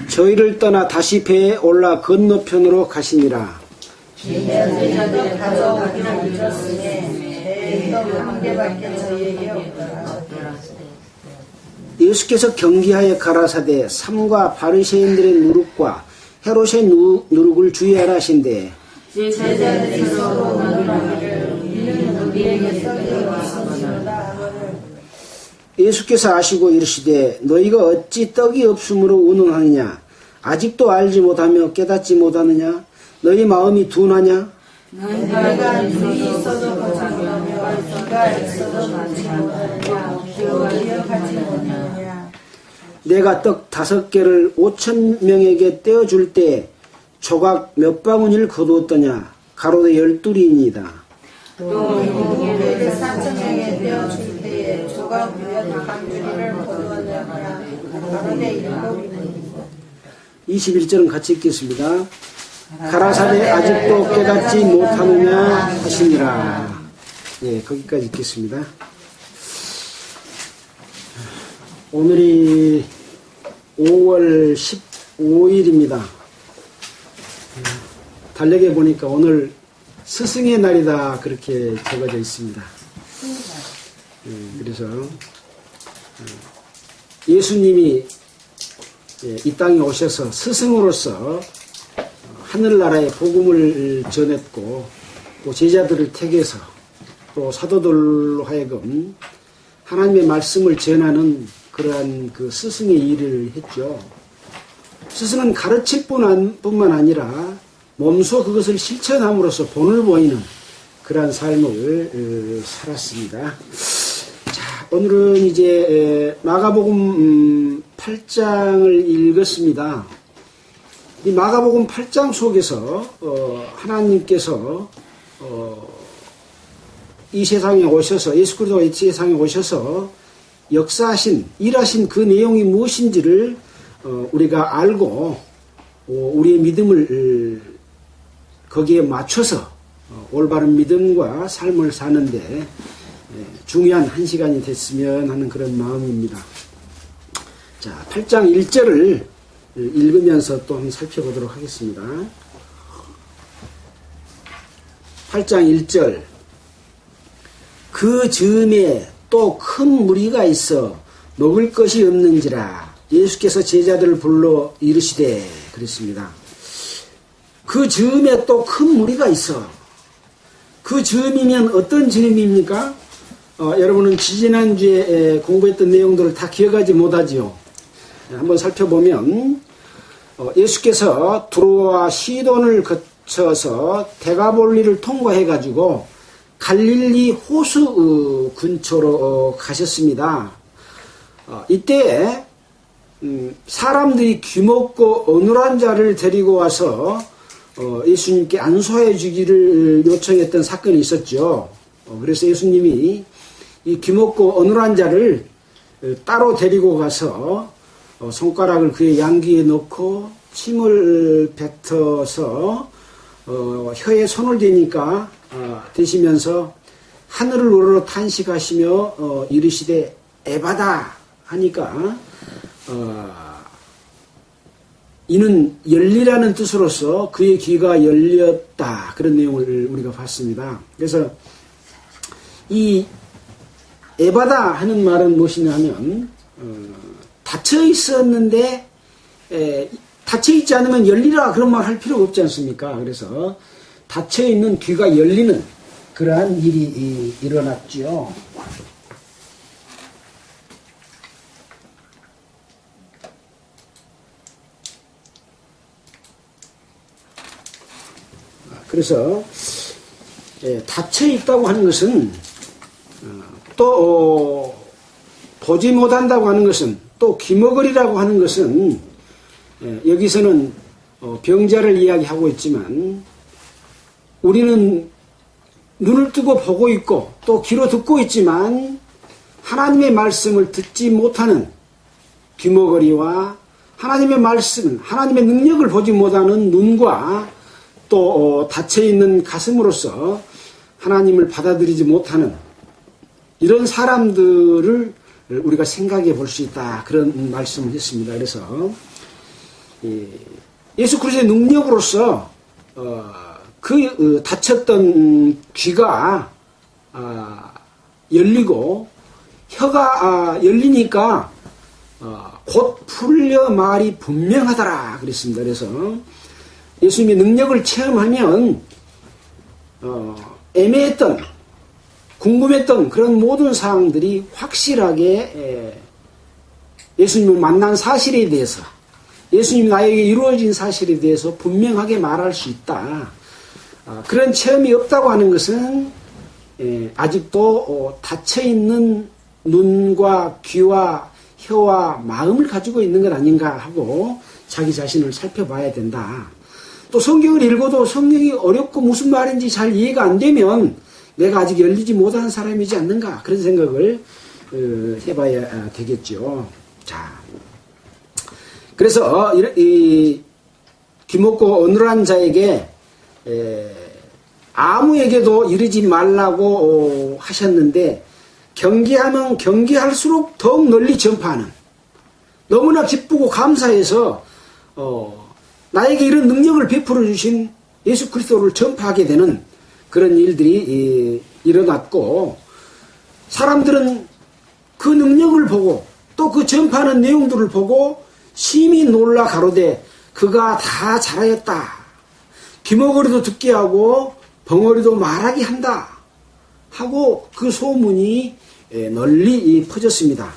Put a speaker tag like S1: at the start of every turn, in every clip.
S1: 저희를 떠나 다시 배에 올라 건너편으로 가시니라.
S2: 제자들 가져가기를 잊었으니 배에 떡 한 개밖에 저희에게 없더라.
S1: 예수께서 경기하여 가라사대 삼과 바리새인들의 누룩과 헤롯의 누룩을 주의하라 하신대.
S2: 제자들이 서로 말하기를 이는 우리에게 떡이 없으시로다 하거늘
S1: 예수께서 아시고 이르시되 너희가 어찌 떡이 없으므로 운운하느냐. 아직도 알지 못하며 깨닫지 못하느냐. 너희 마음이 둔하냐.
S2: 너희가 눈이 있어도 보지 못하며 귀가 있어도 듣지 못하느냐. 기억하지 못하느냐.
S1: 내가 떡 5개를 5,000명에게 떼어줄 때 조각 몇 방울을 거두었더냐. 가로되 12이니이다.
S2: 또 너희에게 4,000명에 떼어줄 때에 조각 몇 방울을 거두었느냐. 가로되 7이니이다.
S1: 21절은 같이 읽겠습니다. 가라사대 아직도 깨닫지 못하느냐 하시니라. 예, 거기까지 읽겠습니다. 오늘이 5월 15일입니다. 달력에 보니까 오늘 스승의 날이다 그렇게 적어져 있습니다. 그래서 예수님이 이 땅에 오셔서 스승으로서 하늘나라의 복음을 전했고 또 제자들을 택해서 또 사도들로 하여금 하나님의 말씀을 전하는 그러한 그 스승의 일을 했죠. 스승은 가르칠 뿐만 아니라 몸소 그것을 실천함으로써 본을 보이는 그러한 삶을 살았습니다. 자, 오늘은 이제 마가복음 8장을 읽었습니다. 이 마가복음 8장 속에서 하나님께서 이 세상에 오셔서 예수 그리스도가 이 세상에 오셔서 역사하신 일하신 그 내용이 무엇인지를 우리가 알고 우리의 믿음을 거기에 맞춰서 올바른 믿음과 삶을 사는데 중요한 한 시간이 됐으면 하는 그런 마음입니다. 자, 8장 1절을 읽으면서 또 한번 살펴보도록 하겠습니다. 8장 1절 그 즈음에 또 큰 무리가 있어 먹을 것이 없는지라 예수께서 제자들을 불러 이르시되 그랬습니다. 그 즈음에 또 큰 무리가 있어. 그 즈음이면 어떤 즈음입니까? 여러분은 지지난주에 공부했던 내용들을 다 기억하지 못하지요. 한번 살펴보면 예수께서 두로와 시돈을 거쳐서 데가볼리를 통과해가지고 갈릴리 호수 근처로 가셨습니다. 이때 사람들이 귀먹고 어눌한 자를 데리고 와서 예수님께 안수해 주기를 요청했던 사건이 있었죠. 그래서 예수님이 이 귀먹고 어눌한 자를 따로 데리고 가서 손가락을 그의 양귀에 넣고 침을 뱉어서 혀에 손을 대니까 대시면서 하늘을 우러러 탄식하시며 이르시되 에바다 하니까 이는 열리라는 뜻으로서 그의 귀가 열렸다 그런 내용을 우리가 봤습니다. 그래서 이 에바다 하는 말은 무엇이냐 하면 닫혀 있었는데 닫혀 있지 않으면 열리라 그런 말 할 필요가 없지 않습니까? 그래서 닫혀 있는 귀가 열리는 그러한 일이 일어났죠. 그래서 닫혀 있다고 하는 것은 또 보지 못한다고 하는 것은 또 귀머거리라고 하는 것은 여기서는 병자를 이야기하고 있지만 우리는 눈을 뜨고 보고 있고 또 귀로 듣고 있지만 하나님의 말씀을 듣지 못하는 귀머거리와 하나님의 말씀, 하나님의 능력을 보지 못하는 눈과 또 닫혀있는 가슴으로서 하나님을 받아들이지 못하는 이런 사람들을 우리가 생각해 볼 수 있다. 그런 말씀을 했습니다. 그래서 예수 그리스도의 능력으로서 닫혔던 귀가 열리고 혀가 열리니까 곧 풀려 말이 분명하더라 그랬습니다. 그래서 예수님의 능력을 체험하면 애매했던 궁금했던 그런 모든 사항들이 확실하게 예수님을 만난 사실에 대해서 예수님이 나에게 이루어진 사실에 대해서 분명하게 말할 수 있다. 그런 체험이 없다고 하는 것은 아직도 닫혀있는 눈과 귀와 혀와 마음을 가지고 있는 것 아닌가 하고 자기 자신을 살펴봐야 된다. 또 성경을 읽어도 성경이 어렵고 무슨 말인지 잘 이해가 안 되면 내가 아직 열리지 못한 사람이지 않는가 그런 생각을 해봐야 되겠죠. 자, 그래서 귀먹고 어눌한 자에게 아무에게도 이르지 말라고 하셨는데 경계하면 경계할수록 더욱 널리 전파하는 너무나 기쁘고 감사해서 나에게 이런 능력을 베풀어 주신 예수 그리스도를 전파하게 되는 그런 일들이 일어났고 사람들은 그 능력을 보고 또 그 전파하는 내용들을 보고 심히 놀라 가로되 그가 다 잘하였다. 귀머거리도 듣게 하고 벙어리도 말하게 한다. 하고 그 소문이 널리 퍼졌습니다.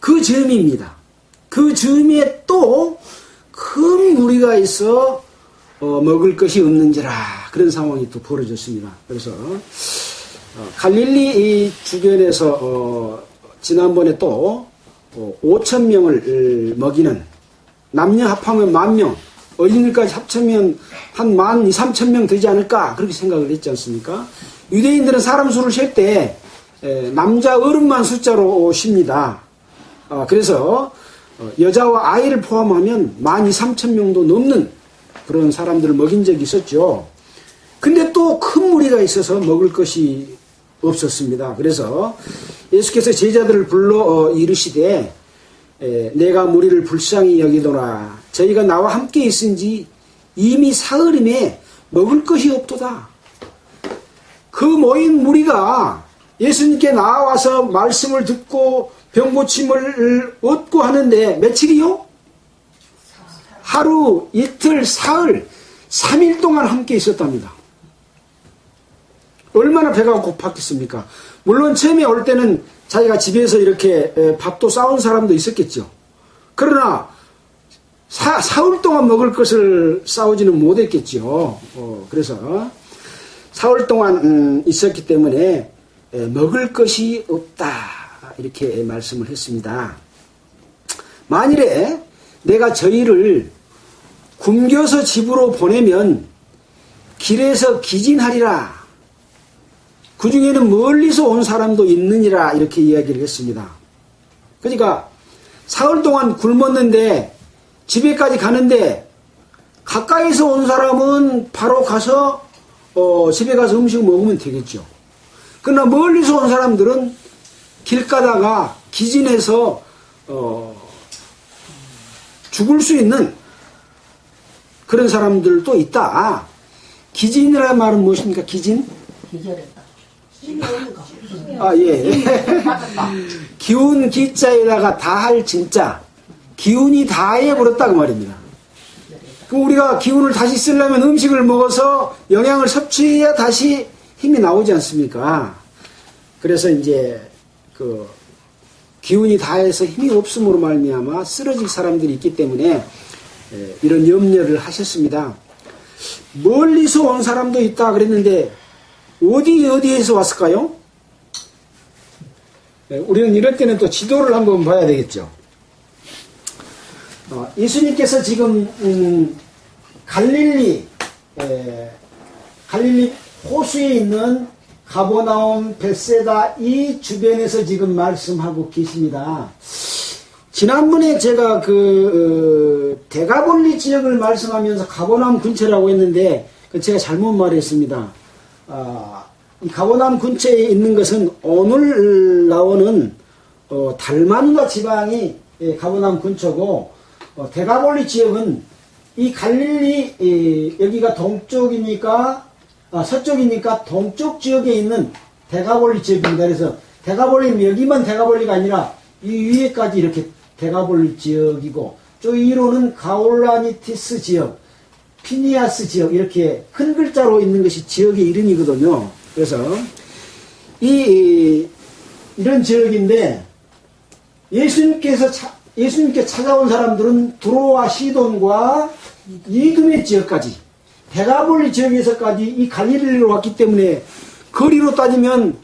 S1: 그 즈음입니다. 그 즈음에 또 큰 무리가 있어 먹을 것이 없는지라 그런 상황이 또 벌어졌습니다. 그래서 갈릴리 주변에서 지난번에 또 5,000명을 먹이는 남녀 합하면 10,000명 어린이까지 합치면 한 12,000~13,000명 되지 않을까 그렇게 생각을 했지 않습니까? 유대인들은 사람 수를 셀 때 남자 어른만 숫자로 쉽니다. 그래서 여자와 아이를 포함하면 12,000~13,000명도 넘는 그런 사람들을 먹인 적이 있었죠. 근데 또 큰 무리가 있어서 먹을 것이 없었습니다. 그래서 예수께서 제자들을 불러 이르시되 내가 무리를 불쌍히 여기도라. 저희가 나와 함께 있은지 이미 사흘임에 먹을 것이 없도다. 그 모인 무리가 예수님께 나와서 말씀을 듣고 병고침을 얻고 하는데 며칠이요? 하루, 이틀, 사흘, 3일 동안 함께 있었답니다. 얼마나 배가 고팠겠습니까? 물론 처음에 올 때는 자기가 집에서 이렇게 밥도 싸운 사람도 있었겠죠. 그러나 사흘 동안 먹을 것을 싸우지는 못했겠죠. 그래서 사흘 동안 있었기 때문에 먹을 것이 없다 이렇게 말씀을 했습니다. 만일에 내가 저희를 굶겨서 집으로 보내면 길에서 기진하리라. 그 중에는 멀리서 온 사람도 있느니라 이렇게 이야기를 했습니다. 그러니까 사흘 동안 굶었는데 집에까지 가는데 가까이서 온 사람은 바로 가서 집에 가서 음식을 먹으면 되겠죠. 그러나 멀리서 온 사람들은 길 가다가 기진해서 죽을 수 있는 그런 사람들도 있다. 기진이라는 말은 무엇입니까? 기진?
S3: 기절했다.
S1: 예. 기운 기자에다가 다할 진짜. 기운이 다해버렸다 그 말입니다. 그럼 우리가 기운을 다시 쓰려면 음식을 먹어서 영양을 섭취해야 다시 힘이 나오지 않습니까? 그래서 이제 그 기운이 다해서 힘이 없음으로 말미암아 쓰러질 사람들이 있기 때문에 이런 염려를 하셨습니다. 멀리서 온 사람도 있다 그랬는데 어디에서 왔을까요? 우리는 이럴 때는 또 지도를 한번 봐야 되겠죠. 예수님께서 지금 갈릴리 호수에 있는 가버나움, 벳세다 이 주변에서 지금 말씀하고 계십니다. 지난번에 제가 데가볼리 지역을 말씀하면서 가버나움 근처라고 했는데 제가 잘못 말했습니다. 이 가버나움 근처에 있는 것은 오늘 나오는 달마누다 지방이 가버나움 근처고 데가볼리 지역은 이 갈릴리 여기가 동쪽이니까 서쪽이니까 동쪽 지역에 있는 데가볼리 지역입니다. 그래서 데가볼리는 여기만 데가볼리가 아니라 이 위에까지 이렇게 데가볼리 지역이고 저 위로는 가올라니티스 지역, 피니아스 지역 이렇게 큰 글자로 있는 것이 지역의 이름이거든요. 그래서 이런 지역인데 예수님께 찾아온 사람들은 두로와 시돈과 이두메 지역까지 데가볼리 지역에서까지 이 갈릴리로 왔기 때문에 거리로 따지면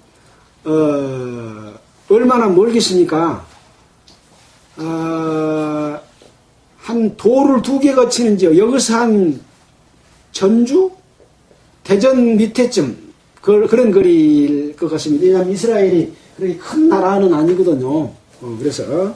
S1: 얼마나 멀겠습니까? 한 도를 2개 거치는 지역, 여기서 한 전주? 대전 밑에쯤 그런 거리일 것 같습니다. 왜냐하면 이스라엘이 그렇게 큰 나라는 아니거든요. 그래서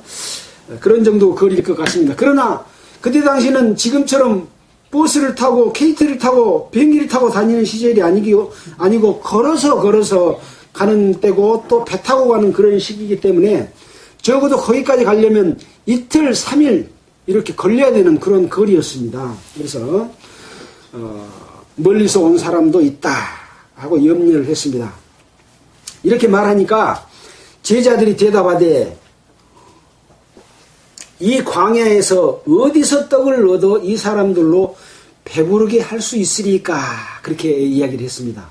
S1: 그런 정도 거리일 것 같습니다. 그러나 그때 당시는 지금처럼 버스를 타고 KT를 타고 비행기를 타고 다니는 시절이 아니고 걸어서 가는 때고 또 배 타고 가는 그런 시기이기 때문에 적어도 거기까지 가려면 이틀 3일 이렇게 걸려야 되는 그런 거리였습니다. 그래서 멀리서 온 사람도 있다 하고 염려를 했습니다. 이렇게 말하니까 제자들이 대답하되 이 광야에서 어디서 떡을 얻어 이 사람들로 배부르게 할 수 있으리까 그렇게 이야기를 했습니다.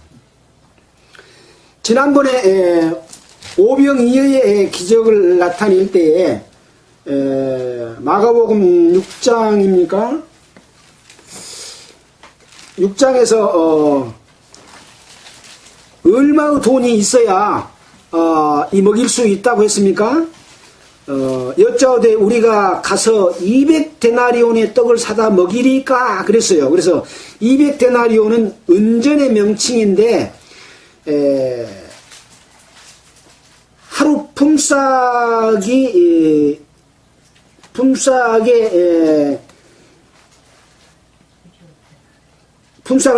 S1: 지난번에 오병이어의 기적을 나타낼 때에 마가복음 6장입니까? 6장에서 얼마의 돈이 있어야 이 먹일 수 있다고 했습니까? 여짜오되 우리가 가서 200데나리온의 떡을 사다 먹이리까 그랬어요. 그래서 200데나리온은 은전의 명칭인데 하루 품삯에 품삯을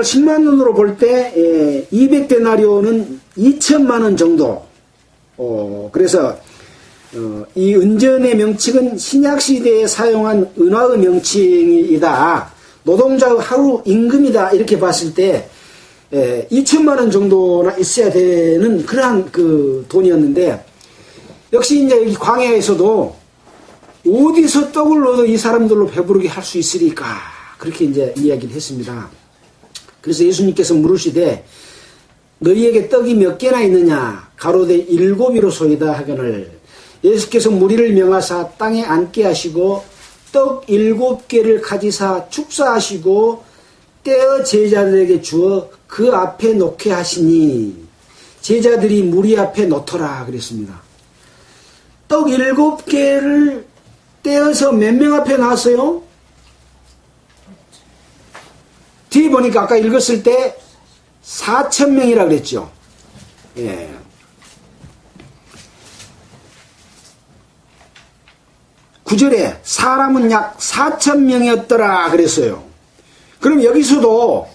S1: 10만 원으로 볼 때 200데나리온은 2천만 원 정도. 그래서 이 은전의 명칭은 신약시대에 사용한 은화의 명칭이다. 노동자의 하루 임금이다. 이렇게 봤을 때 2천만 원 정도나 있어야 되는 그러한 그 돈이었는데 역시 이제 여기 광야에서도 어디서 떡을 얻어 이 사람들로 배부르게 할 수 있으리까 그렇게 이제 이야기를 했습니다. 그래서 예수님께서 물으시되 너희에게 떡이 몇 개나 있느냐 가로되 7이로소이다 하거늘 예수께서 무리를 명하사 땅에 앉게 하시고 떡 7개를 가지사 축사하시고 떼어 제자들에게 주어 그 앞에 놓게 하시니 제자들이 무리 앞에 놓더라 그랬습니다. 떡 7개를 떼어서 몇 명 앞에 놨어요? 뒤에 보니까 아까 읽었을 때 4,000명이라 그랬죠. 예. 구절에 사람은 약 4,000명이었더라 그랬어요. 그럼 여기서도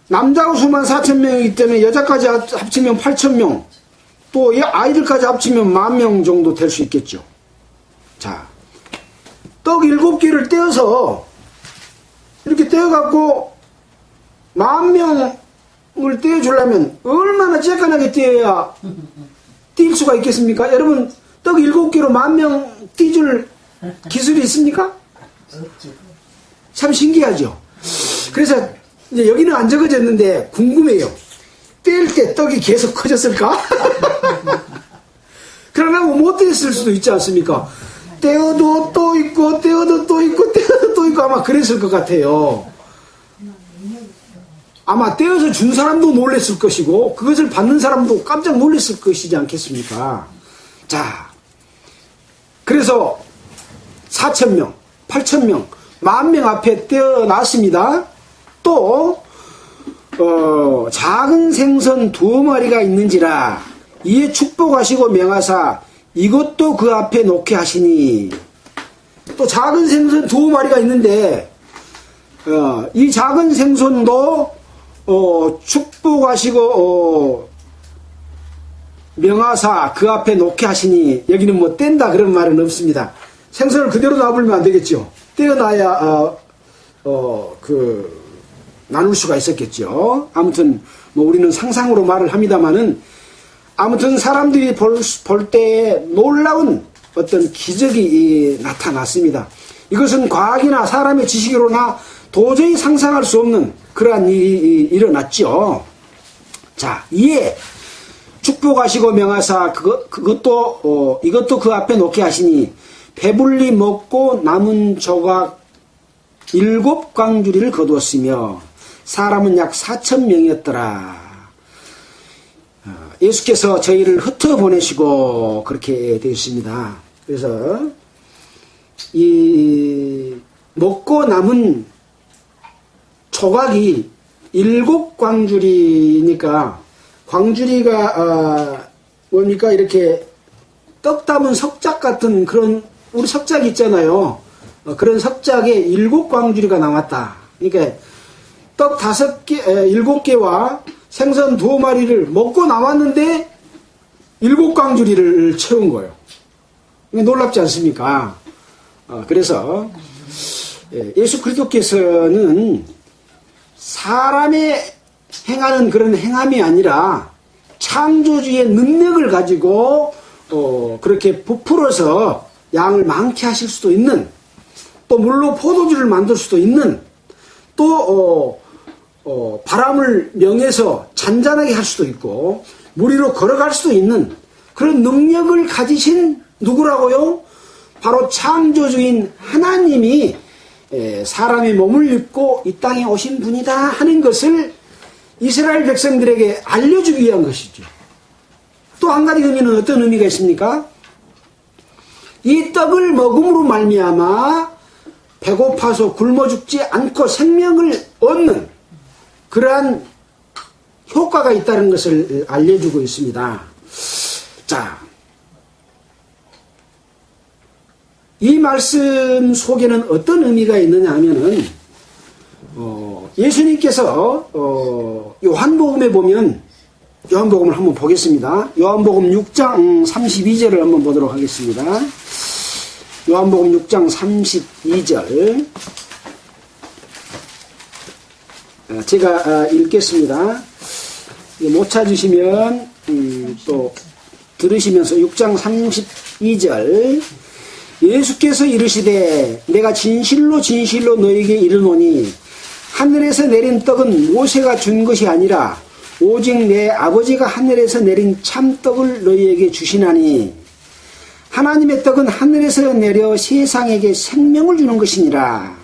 S1: 남자 수만 4,000명이기 때문에 여자까지 합치면 8,000명 또 아이들까지 합치면 10,000명 정도 될 수 있겠죠. 자, 떡 7개를 떼어서 이렇게 떼어갖고 10,000명을 떼어주려면 얼마나 쬐깐하게 떼어야 뛸 수가 있겠습니까? 여러분 떡 7개로 10,000명 띄줄 기술이 있습니까? 참 신기하죠. 그래서 이제 여기는 안 적어졌는데 궁금해요. 뗄 때 떡이 계속 커졌을까? 그러나 못 떼었을 수도 있지 않습니까? 떼어도 또 있고 떼어도 또 있고 떼어도 또 있고 아마 그랬을 것 같아요. 아마 떼어서 준 사람도 놀랬을 것이고 그것을 받는 사람도 깜짝 놀랐을 것이지 않겠습니까? 자, 그래서 4,000명, 8,000명, 10,000명 앞에 떼어놨습니다. 또 작은 생선 2마리가 있는지라 이에 축복하시고 명하사 이것도 그 앞에 놓게 하시니 또 작은 생선 2마리가 있는데 이 작은 생선도 축복하시고 명하사 그 앞에 놓게 하시니, 여기는 뭐 뗀다 그런 말은 없습니다. 생선을 그대로 놔버리면 안 되겠죠. 떼어놔야 나눌 수가 있었겠죠. 아무튼 뭐 우리는 상상으로 말을 합니다마는, 아무튼 사람들이 볼 때에 놀라운 어떤 기적이 나타났습니다. 이것은 과학이나 사람의 지식으로나 도저히 상상할 수 없는 그러한 일이 일어났죠. 자, 이에 축복하시고 명하사 이것도 그 앞에 놓게 하시니, 배불리 먹고 남은 조각 7광주리를 거두었으며 사람은 약 4,000명이었더라. 예수께서 저희를 흩어보내시고 그렇게 되어 있습니다. 그래서 이 먹고 남은 조각이 7광주리니까, 광주리가 뭡니까? 이렇게 떡 담은 석작 같은 그런, 우리 석작 있잖아요. 그런 석작에 7광주리가 나왔다. 그러니까 떡 7개와 생선 2마리를 먹고 나왔는데 7광주리를 채운 거예요. 놀랍지 않습니까? 그래서 예수 그리스도께서는 사람의 행하는 그런 행함이 아니라 창조주의 능력을 가지고 그렇게 부풀어서 양을 많게 하실 수도 있는, 또 물로 포도주를 만들 수도 있는, 또 바람을 명해서 잔잔하게 할 수도 있고 물 위로 걸어갈 수도 있는 그런 능력을 가지신 누구라고요? 바로 창조주인 하나님이 사람의 몸을 입고 이 땅에 오신 분이다 하는 것을 이스라엘 백성들에게 알려주기 위한 것이죠. 또 한 가지 의미는 어떤 의미가 있습니까? 이 떡을 먹음으로 말미암아 배고파서 굶어 죽지 않고 생명을 얻는 그러한 효과가 있다는 것을 알려주고 있습니다. 자, 이 말씀 속에는 어떤 의미가 있느냐 하면은, 예수님께서, 요한복음에 보면, 요한복음을 한번 보겠습니다. 요한복음 6장 32절을 한번 보도록 하겠습니다. 요한복음 6장 32절. 제가 읽겠습니다. 못 찾으시면, 또, 들으시면서 6장 32절. 예수께서 이르시되 내가 진실로 진실로 너에게 이르노니 하늘에서 내린 떡은 모세가 준 것이 아니라 오직 내 아버지가 하늘에서 내린 참떡을 너희에게 주시나니 하나님의 떡은 하늘에서 내려 세상에게 생명을 주는 것이니라.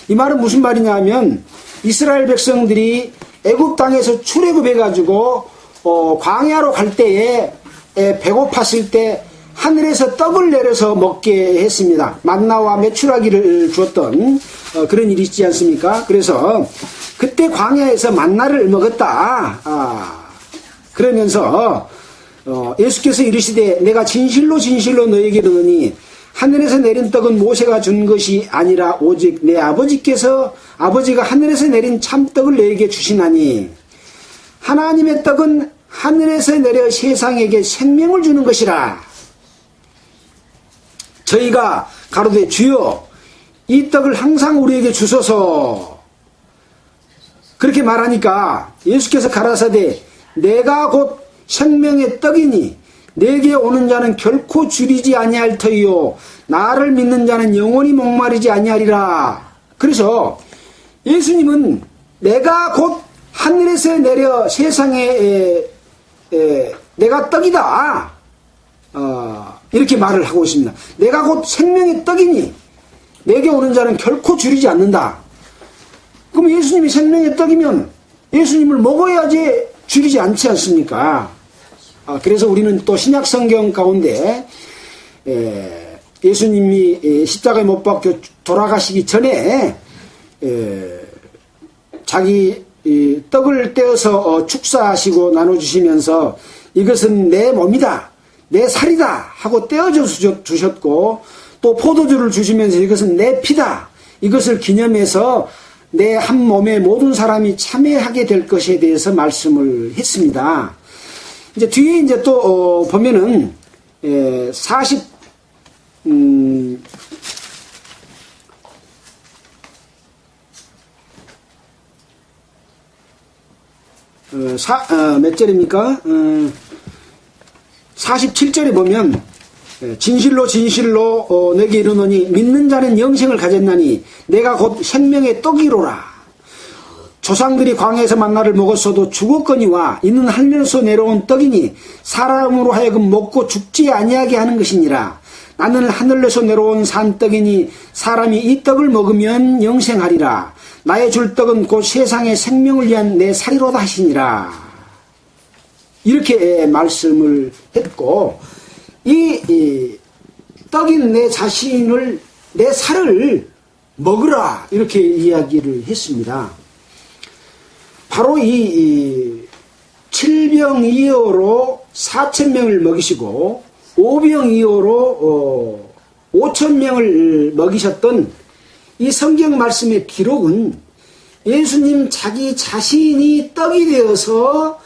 S1: 이 말은 무슨 말이냐 하면, 이스라엘 백성들이 애굽 땅에서 출애굽해가지고 광야로 갈 때에 배고팠을 때 하늘에서 떡을 내려서 먹게 했습니다. 만나와 메추라기를 주었던 그런 일이 있지 않습니까? 그래서 그때 광야에서 만나를 먹었다. 그러면서 예수께서 이르시되 내가 진실로 진실로 너에게 이르노니 하늘에서 내린 떡은 모세가 준 것이 아니라 오직 내 아버지가 하늘에서 내린 참떡을 너에게 주시나니 하나님의 떡은 하늘에서 내려 세상에게 생명을 주는 것이라. 저희가 가로되 주여 이 떡을 항상 우리에게 주소서 그렇게 말하니까 예수께서 가라사대 내가 곧 생명의 떡이니 내게 오는 자는 결코 줄이지 아니할 터이요 나를 믿는 자는 영원히 목마르지 아니하리라. 그래서 예수님은 내가 곧 하늘에서 내려 세상에 내가 떡이다. 이렇게 말을 하고 있습니다. 내가 곧 생명의 떡이니 내게 오는 자는 결코 줄이지 않는다. 그럼 예수님이 생명의 떡이면 예수님을 먹어야지 줄이지 않지 않습니까? 그래서 우리는 또 신약 성경 가운데 예수님이 십자가에 못 박혀 돌아가시기 전에 자기 떡을 떼어서 축사하시고 나눠주시면서 이것은 내 몸이다, 내 살이다 하고 떼어줘 주셨고 또 포도주를 주시면서 이것은 내 피다, 이것을 기념해서 내 한 몸에 모든 사람이 참여하게 될 것에 대해서 말씀을 했습니다. 이제 뒤에 이제 또 보면은 40 몇 절입니까? 47절에 보면 진실로 진실로 내게 이르노니 믿는 자는 영생을 가졌나니 내가 곧 생명의 떡이로라. 조상들이 광야에서 만나를 먹었어도 죽었거니와 이는 하늘에서 내려온 떡이니 사람으로 하여금 먹고 죽지 아니하게 하는 것이니라. 나는 하늘에서 내려온 산떡이니 사람이 이 떡을 먹으면 영생하리라. 나의 줄 떡은 곧 세상의 생명을 위한 내 살이로다 하시니라. 이렇게 말씀을 했고, 이 떡인 내 자신을, 내 살을 먹으라, 이렇게 이야기를 했습니다. 바로 이 7병2호로 4,000명을 먹이시고 5병2호로 5,000명을 먹이셨던 이 성경 말씀의 기록은 예수님 자기 자신이 떡이 되어서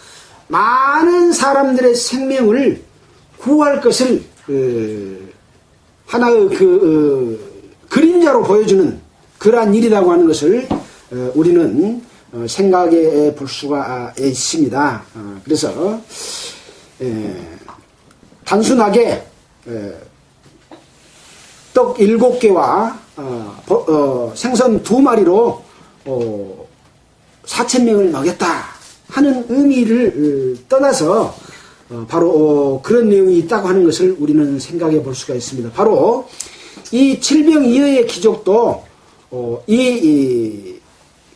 S1: 많은 사람들의 생명을 구할 것을 하나의 그림자로 보여주는 그러한 일이라고 하는 것을 우리는 생각해 볼 수가 있습니다. 그래서 단순하게 떡 7개와 생선 2마리로 4,000명을 먹였다 하는 의미를 떠나서 바로 그런 내용이 있다고 하는 것을 우리는 생각해 볼 수가 있습니다. 바로 이 7병2호의 기적도 이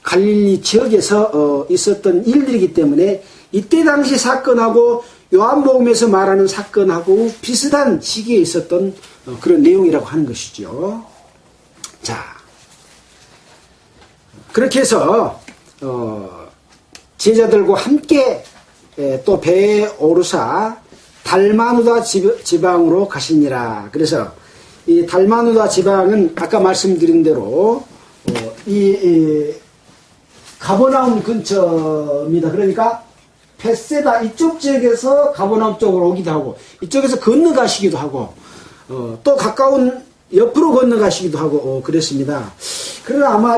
S1: 갈릴리 지역에서 있었던 일들이기 때문에 이때 당시 사건하고 요한복음에서 말하는 사건하고 비슷한 시기에 있었던 그런 내용이라고 하는 것이죠. 자, 그렇게 해서 제자들과 함께 또 배에 오르사 달마누다 지방으로 가시니라. 그래서 이 달마누다 지방은 아까 말씀드린 대로 이 가버나움 근처입니다. 그러니까 베세다 이쪽 지역에서 가버나움 쪽으로 오기도 하고 이쪽에서 건너가시기도 하고 또 가까운 옆으로 건너가시기도 하고 그랬습니다. 그러나 아마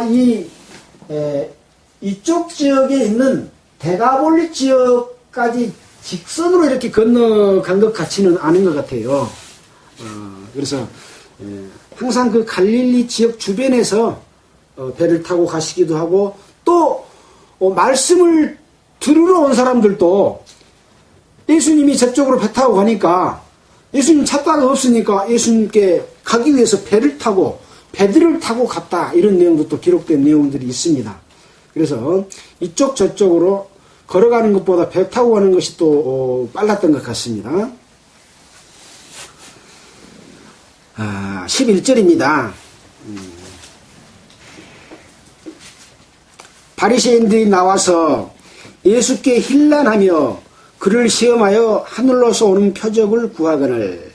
S1: 이쪽 지역에 있는 데가볼리 지역까지 직선으로 이렇게 건너간 것 같지는 않은 것 같아요. 그래서 항상 그 갈릴리 지역 주변에서 배를 타고 가시기도 하고 또 말씀을 들으러 온 사람들도 예수님이 저쪽으로 배 타고 가니까 예수님 찾다가 없으니까 예수님께 가기 위해서 배들을 타고 갔다, 이런 내용도 또 기록된 내용들이 있습니다. 그래서 이쪽 저쪽으로 걸어가는 것보다 배 타고 가는 것이 또 빨랐던 것 같습니다. 11절입니다. 바리새인들이 나와서 예수께 힐난하며 그를 시험하여 하늘로서 오는 표적을 구하거늘.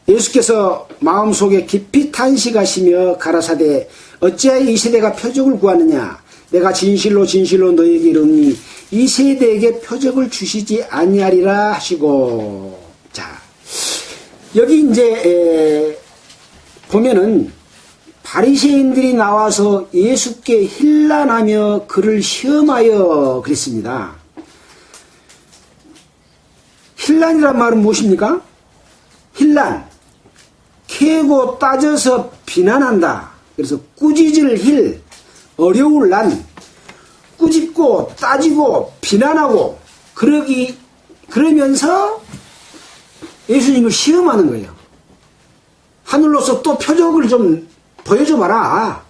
S1: 예수께서 마음속에 깊이 탄식하시며 가라사대 어찌하여 이 세대가 표적을 구하느냐. 내가 진실로 진실로 너희에게 이르노니 이 세대에게 표적을 주시지 아니하리라 하시고. 자, 여기 이제 보면은 바리새인들이 나와서 예수께 힐난하며 그를 시험하여 그랬습니다. 힐난이란 말은 무엇입니까? 힐난, 캐고 따져서 비난한다. 그래서 꾸짖을 힐, 어려울 난, 꾸짖고 따지고 비난하고 그러면서 예수님을 시험하는 거예요. 하늘로서 또 표적을 좀 보여줘봐라.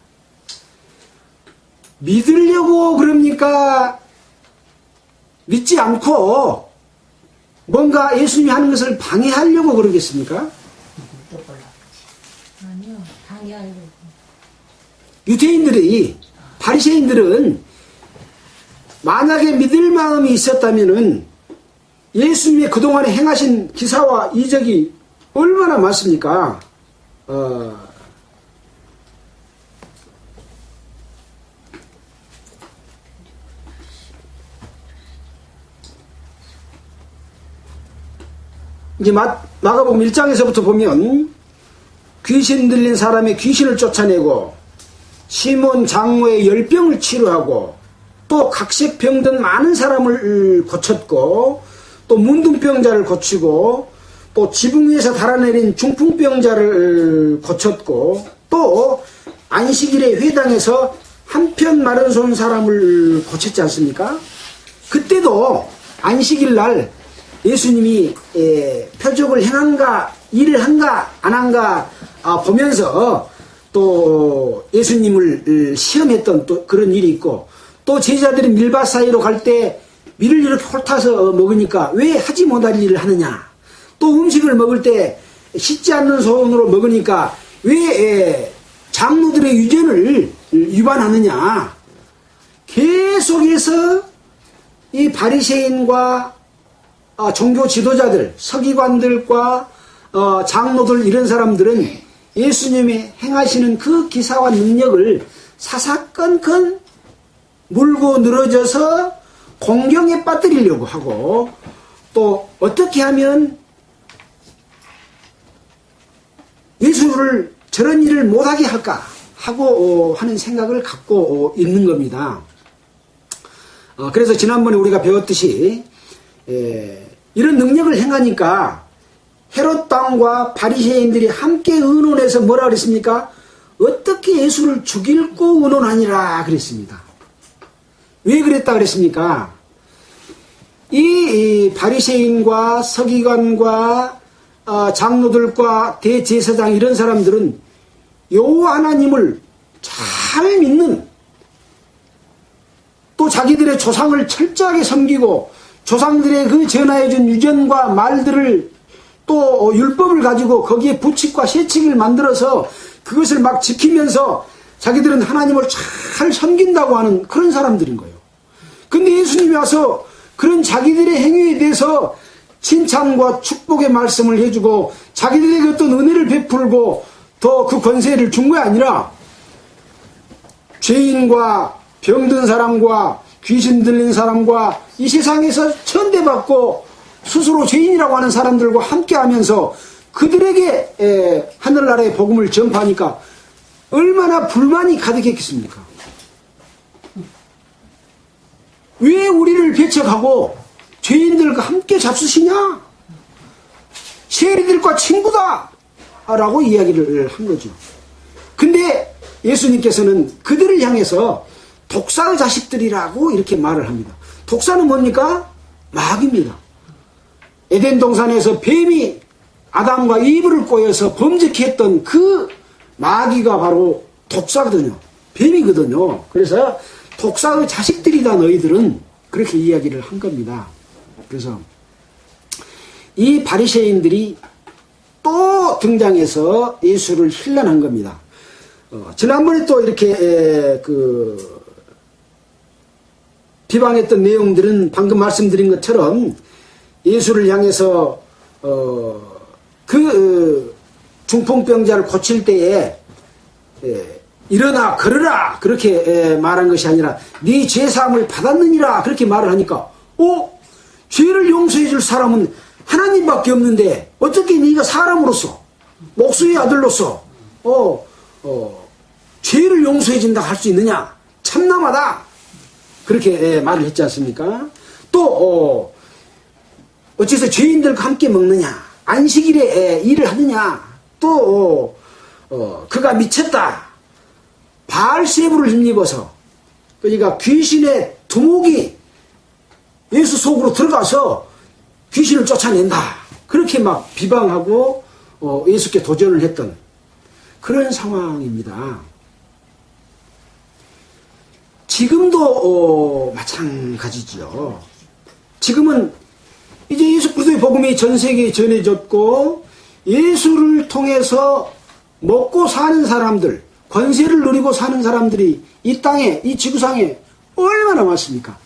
S1: 믿으려고 그럽니까? 믿지 않고 뭔가 예수님이 하는 것을 방해하려고 그러겠습니까?
S3: 아니요, 방해하려고.
S1: 유대인들이, 바리새인들은 만약에 믿을 마음이 있었다면은 예수님의 그동안에 행하신 기사와 이적이 얼마나 많습니까? 이제 마가복음 1장에서부터 보면 귀신 들린 사람의 귀신을 쫓아내고 시몬 장로의 열병을 치료하고 또 각색병든 많은 사람을 고쳤고 또 문둥병자를 고치고 또 지붕 위에서 달아내린 중풍병자를 고쳤고 또 안식일에 회당에서 한편 마른 손 사람을 고쳤지 않습니까? 그때도 안식일 날 예수님이 표적을 행한가 일을 한가 안 한가 보면서 또 예수님을 시험했던 또 그런 일이 있고 또 제자들이 밀밭 사이로 갈 때 밀을 이렇게 훑어서 먹으니까 왜 하지 못할 일을 하느냐, 또 음식을 먹을 때 씻지 않는 손으로 먹으니까 왜 장로들의 유전을 위반하느냐, 계속해서 이 바리새인과 종교 지도자들, 서기관들과 장로들 이런 사람들은 예수님이 행하시는 그 기사와 능력을 사사건건 물고 늘어져서 공경에 빠뜨리려고 하고 또 어떻게 하면 예수를 저런 일을 못하게 할까 하고 하는 생각을 갖고 있는 겁니다. 그래서 지난번에 우리가 배웠듯이 이런 능력을 행하니까 헤롯 왕과 바리새인들이 함께 의논해서 뭐라 그랬습니까? 어떻게 예수를 죽일고 의논하니라 그랬습니다. 왜 그랬다 그랬습니까? 이 바리새인과 서기관과 장로들과 대제사장 이런 사람들은 여호와 하나님을 잘 믿는, 또 자기들의 조상을 철저하게 섬기고 조상들의 그 전하해준 유전과 말들을 또 율법을 가지고 거기에 부칙과 세칙을 만들어서 그것을 막 지키면서 자기들은 하나님을 잘 섬긴다고 하는 그런 사람들인 거예요. 근데 예수님이 와서 그런 자기들의 행위에 대해서 칭찬과 축복의 말씀을 해주고 자기들에게 어떤 은혜를 베풀고 더 그 권세를 준 게 아니라 죄인과 병든 사람과 귀신 들린 사람과 이 세상에서 천대받고 스스로 죄인이라고 하는 사람들과 함께 하면서 그들에게 하늘나라의 복음을 전파하니까 얼마나 불만이 가득했겠습니까? 왜 우리를 배척하고 죄인들과 함께 잡수시냐? 세리들과 친구다! 라고 이야기를 한 거죠. 근데 예수님께서는 그들을 향해서 독사의 자식들이라고 이렇게 말을 합니다. 독사는 뭡니까? 마귀입니다. 에덴 동산에서 뱀이 아담과 이브를 꼬여서 범죄케 했던 그 마귀가 바로 독사거든요. 뱀이거든요. 그래서 독사의 자식들이다 너희들은, 그렇게 이야기를 한 겁니다. 그래서 이 바리새인들이 또 등장해서 예수를 힐난한 겁니다. 지난번에 또 이렇게 비방했던 내용들은 방금 말씀드린 것처럼 예수를 향해서 중풍병자를 고칠 때에 일어나 걸으라 그렇게 말한 것이 아니라 네 죄사함을 받았느니라 그렇게 말을 하니까 죄를 용서해 줄 사람은 하나님밖에 없는데 어떻게 네가 사람으로서 목수의 아들로서 죄를 용서해 준다 할 수 있느냐, 참남하다 그렇게 말을 했지 않습니까? 또 어째서 죄인들과 함께 먹느냐, 안식일에 일을 하느냐, 또 그가 미쳤다, 바알세부를 힘입어서 그러니까 귀신의 두목이 예수 속으로 들어가서 귀신을 쫓아낸다 그렇게 막 비방하고 예수께 도전을 했던 그런 상황입니다. 지금도 마찬가지죠. 지금은 이제 예수 그리스도의 복음이 전 세계에 전해졌고 예수를 통해서 먹고 사는 사람들, 권세를 누리고 사는 사람들이 이 땅에, 이 지구상에 얼마나 많습니까?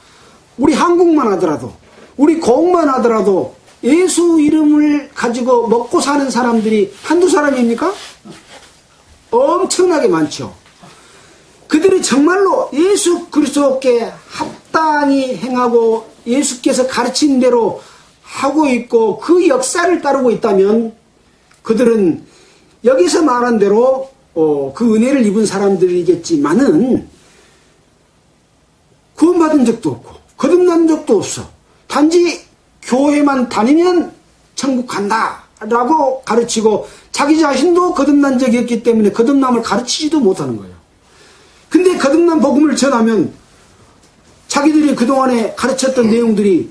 S1: 우리 한국만 하더라도, 우리 고국만 하더라도 예수 이름을 가지고 먹고 사는 사람들이 한두 사람입니까? 엄청나게 많죠. 그들이 정말로 예수 그리스도께 합당히 행하고 예수께서 가르친 대로 하고 있고 그 역사를 따르고 있다면 그들은 여기서 말한 대로 그 은혜를 입은 사람들이겠지만은 구원받은 적도 없고 거듭난 적도 없어. 단지 교회만 다니면 천국 간다 라고 가르치고 자기 자신도 거듭난 적이 없기 때문에 거듭남을 가르치지도 못하는 거예요. 근데 거듭난 복음을 전하면 자기들이 그동안에 가르쳤던 내용들이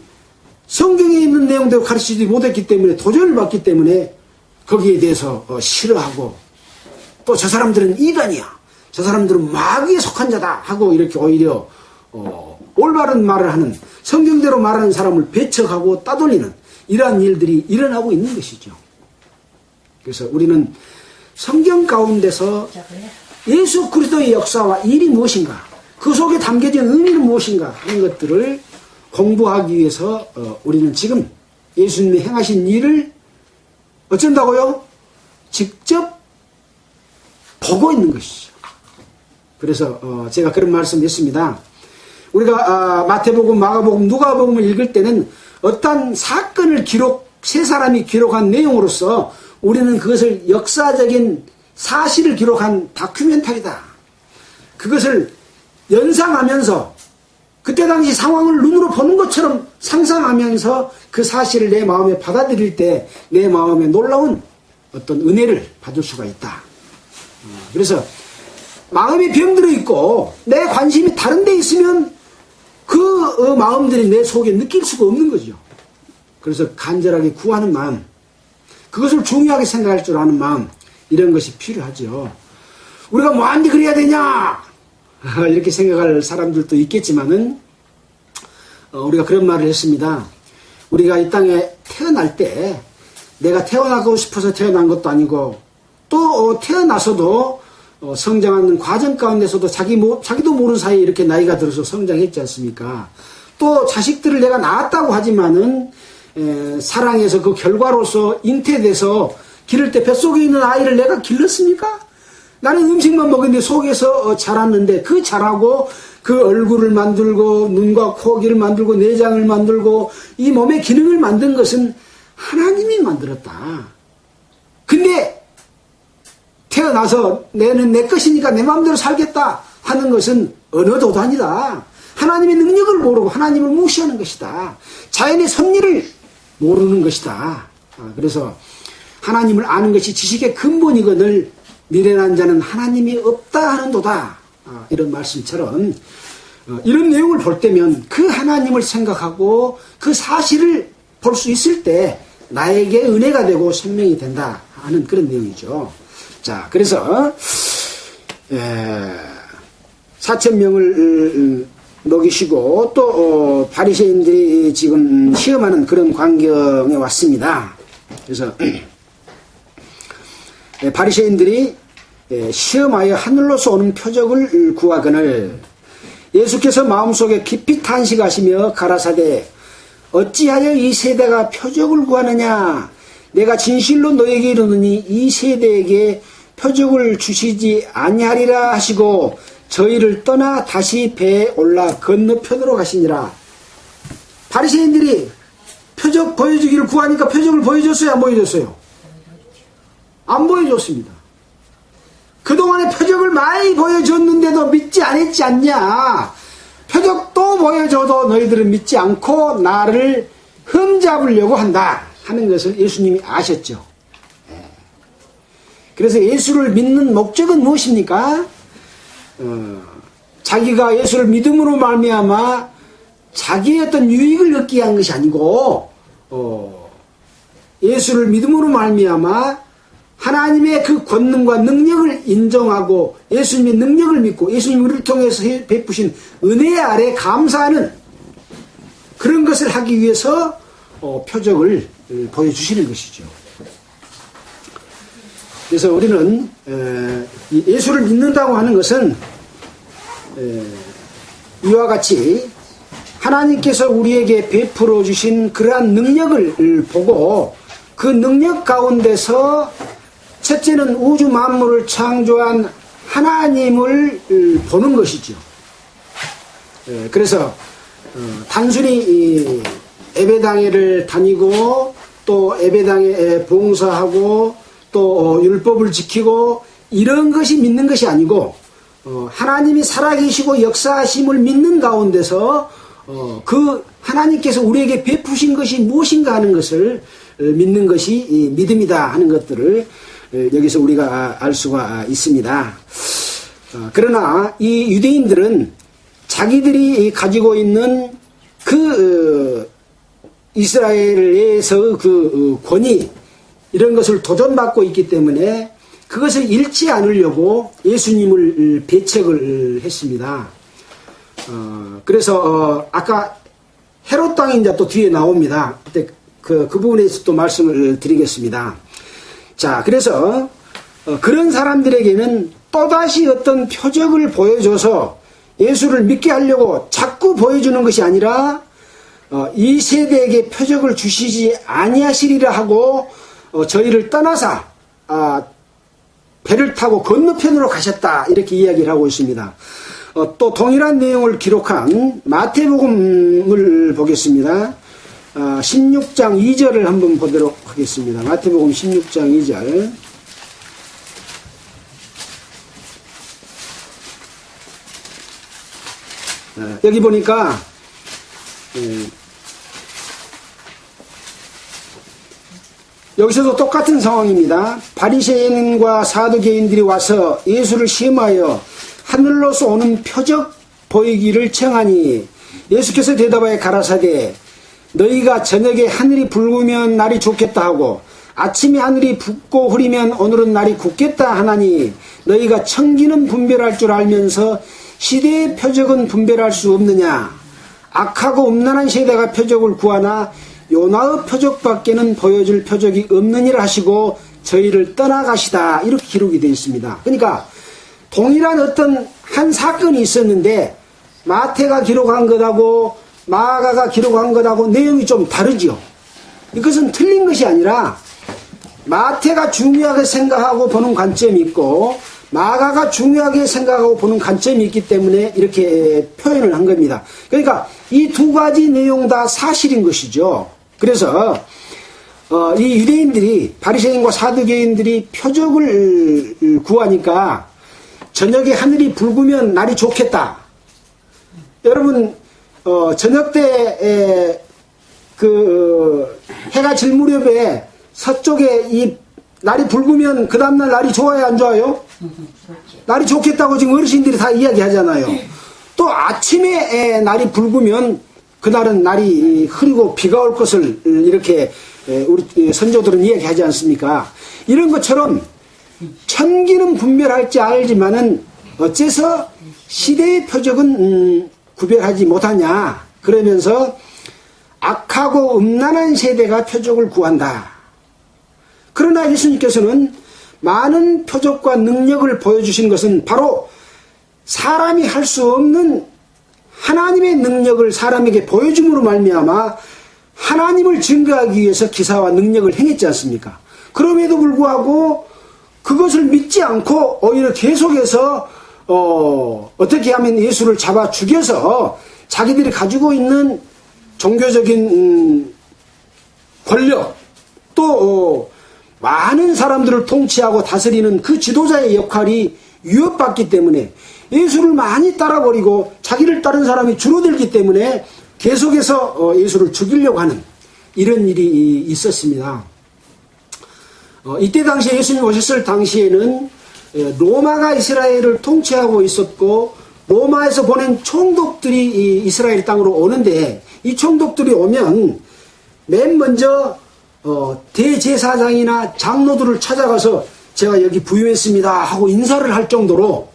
S1: 성경에 있는 내용대로 가르치지 못했기 때문에 도전을 받기 때문에 거기에 대해서 싫어하고 또 저 사람들은 이단이야, 저 사람들은 마귀에 속한 자다 하고 이렇게 오히려 올바른 말을 하는, 성경대로 말하는 사람을 배척하고 따돌리는 이러한 일들이 일어나고 있는 것이죠. 그래서 우리는 성경 가운데서 예수 그리스도의 역사와 일이 무엇인가, 그 속에 담겨진 의미는 무엇인가 하는 것들을 공부하기 위해서 우리는 지금 예수님이 행하신 일을 어쩐다고요? 직접 보고 있는 것이죠. 그래서 제가 그런 말씀을 했습니다. 우리가 마태복음, 마가복음, 누가복음을 읽을 때는 어떤 사건을 세 사람이 기록한 내용으로서 우리는 그것을 역사적인 사실을 기록한 다큐멘터리다. 그것을 연상하면서 그때 당시 상황을 눈으로 보는 것처럼 상상하면서 그 사실을 내 마음에 받아들일 때 내 마음에 놀라운 어떤 은혜를 받을 수가 있다. 그래서 마음이 병들어 있고 내 관심이 다른 데 있으면 그 마음들이 내 속에 느낄 수가 없는 거죠. 그래서 간절하게 구하는 마음, 그것을 중요하게 생각할 줄 아는 마음, 이런 것이 필요하죠. 우리가 뭐한데 그래야 되냐 이렇게 생각할 사람들도 있겠지만은 우리가 그런 말을 했습니다. 우리가 이 땅에 태어날 때 내가 태어나고 싶어서 태어난 것도 아니고 또 태어나서도 성장하는 과정 가운데서도 자기도 모르는 사이에 이렇게 나이가 들어서 성장했지 않습니까? 또 자식들을 내가 낳았다고 하지만은 사랑해서 그 결과로서 잉태돼서 기를 때 뱃속에 있는 아이를 내가 길렀습니까? 나는 음식만 먹었는데 속에서 자랐는데 그 자라고 그 얼굴을 만들고 눈과 코, 귀를 만들고 내장을 만들고 이 몸의 기능을 만든 것은 하나님이 만들었다. 근데 태어나서 내는 내 것이니까 내 마음대로 살겠다 하는 것은 어느 도단이다. 하나님의 능력을 모르고 하나님을 무시하는 것이다. 자연의 섭리를 모르는 것이다. 그래서 하나님을 아는 것이 지식의 근본이거늘 미련한 자는 하나님이 없다 하는도다. 이런 말씀처럼 이런 내용을 볼 때면 그 하나님을 생각하고 그 사실을 볼 수 있을 때 나에게 은혜가 되고 생명이 된다 하는 그런 내용이죠. 자, 그래서 4,000명을 먹이시고 또 바리새인들이 지금 시험하는 그런 광경에 왔습니다. 그래서 바리새인들이 시험하여 하늘로서 오는 표적을 구하거늘 예수께서 마음속에 깊이 탄식하시며 가라사대 어찌하여 이 세대가 표적을 구하느냐 내가 진실로 너에게 이르노니 이 세대에게 표적을 주시지 아니하리라 하시고 저희를 떠나 다시 배에 올라 건너편으로 가시니라. 바리새인들이 표적 보여주기를 구하니까 표적을 보여줬어요, 안 보여줬어요? 안 보여줬습니다. 그동안에 표적을 많이 보여줬는데도 믿지 않았지 않냐. 표적도 보여줘도 너희들은 믿지 않고 나를 흠잡으려고 한다 하는 것을 예수님이 아셨죠. 그래서 예수를 믿는 목적은 무엇입니까? 자기가 예수를 믿음으로 말미암아 자기의 어떤 유익을 얻기 위한 것이 아니고 예수를 믿음으로 말미암아 하나님의 그 권능과 능력을 인정하고 예수님의 능력을 믿고 예수님이 우리를 통해서 베푸신 은혜 아래 감사하는 그런 것을 하기 위해서 표적을 보여주시는 것이죠. 그래서 우리는 예수를 믿는다고 하는 것은 이와 같이 하나님께서 우리에게 베풀어 주신 그러한 능력을 보고 그 능력 가운데서 첫째는 우주 만물을 창조한 하나님을 보는 것이죠. 그래서 단순히 예배당회를 다니고 또 예배당에 봉사하고 또 율법을 지키고 이런 것이 믿는 것이 아니고 하나님이 살아계시고 역사하심을 믿는 가운데서 그 하나님께서 우리에게 베푸신 것이 무엇인가 하는 것을 믿는 것이 이 믿음이다 하는 것들을 여기서 우리가 알 수가 있습니다. 그러나 이 유대인들은 자기들이 가지고 있는 그 이스라엘에서 그 권위 이런 것을 도전받고 있기 때문에 그것을 잃지 않으려고 예수님을 배척을 했습니다. 그래서 아까 헤롯 땅이 이제 또 뒤에 나옵니다. 그때 그 부분에서 또 말씀을 드리겠습니다. 자, 그래서 그런 사람들에게는 또다시 어떤 표적을 보여줘서 예수를 믿게 하려고 자꾸 보여주는 것이 아니라 이 세대에게 표적을 주시지 아니하시리라 하고 저희를 떠나사 배를 타고 건너편으로 가셨다 이렇게 이야기를 하고 있습니다. 또 동일한 내용을 기록한 마태복음을 보겠습니다. 16장 2절을 한번 보도록 하겠습니다. 마태복음 16장 2절. 여기 보니까 여기서도 똑같은 상황입니다. 바리새인과 사두개인들이 와서 예수를 시험하여 하늘로서 오는 표적 보이기를 청하니 예수께서 대답하여 가라사대 너희가 저녁에 하늘이 붉으면 날이 좋겠다 하고 아침에 하늘이 붓고 흐리면 오늘은 날이 굳겠다 하나니 너희가 청기는 분별할 줄 알면서 시대의 표적은 분별할 수 없느냐. 악하고 음란한 세대가 표적을 구하나 요나의 표적밖에는 보여줄 표적이 없느니라 하시고 저희를 떠나가시다. 이렇게 기록이 되어 있습니다. 그러니까 동일한 어떤 한 사건이 있었는데 마태가 기록한 것하고 마가가 기록한 것하고 내용이 좀 다르죠. 이것은 틀린 것이 아니라 마태가 중요하게 생각하고 보는 관점이 있고 마가가 중요하게 생각하고 보는 관점이 있기 때문에 이렇게 표현을 한 겁니다. 그러니까 이 두 가지 내용 다 사실인 것이죠. 그래서 이 유대인들이 바리새인과 사두개인들이 표적을 구하니까 저녁에 하늘이 붉으면 날이 좋겠다. 여러분 저녁 때 해가 질 무렵에 서쪽에 이 날이 붉으면 그 다음날 날이 좋아요 안 좋아요? 날이 좋겠다고 지금 어르신들이 다 이야기하잖아요. 또 아침에 날이 붉으면 그날은 날이 흐리고 비가 올 것을 이렇게 우리 선조들은 이야기하지 않습니까? 이런 것처럼 천기는 분별할지 알지만은 어째서 시대의 표적은 구별하지 못하냐 그러면서 악하고 음란한 세대가 표적을 구한다. 그러나 예수님께서는 많은 표적과 능력을 보여주신 것은 바로 사람이 할 수 없는 하나님의 능력을 사람에게 보여줌으로 말미암아 하나님을 증거하기 위해서 기사와 능력을 행했지 않습니까? 그럼에도 불구하고 그것을 믿지 않고 오히려 계속해서 어떻게 하면 예수를 잡아 죽여서 자기들이 가지고 있는 종교적인 권력 또 많은 사람들을 통치하고 다스리는 그 지도자의 역할이 위협받기 때문에 예수를 많이 따라버리고 자기를 따른 사람이 줄어들기 때문에 계속해서 예수를 죽이려고 하는 이런 일이 있었습니다. 이때 당시에 예수님 오셨을 당시에는 로마가 이스라엘을 통치하고 있었고 로마에서 보낸 총독들이 이스라엘 땅으로 오는데 이 총독들이 오면 맨 먼저 대제사장이나 장로들을 찾아가서 제가 여기 부임했습니다 하고 인사를 할 정도로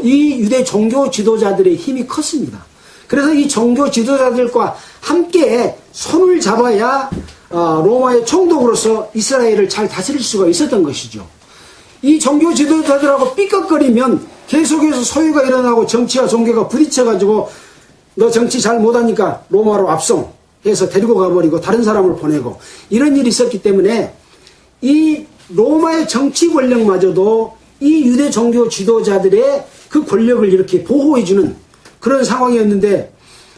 S1: 이 유대 종교 지도자들의 힘이 컸습니다. 그래서 이 종교 지도자들과 함께 손을 잡아야 로마의 총독으로서 이스라엘을 잘 다스릴 수가 있었던 것이죠. 이 종교 지도자들하고 삐걱거리면 계속해서 소유가 일어나고 정치와 종교가 부딪혀가지고 너 정치 잘 못하니까 로마로 압송 해서 데리고 가버리고 다른 사람을 보내고 이런 일이 있었기 때문에 이 로마의 정치 권력마저도 이 유대 종교 지도자들의 그 권력을 이렇게 보호해주는 그런 상황이었는데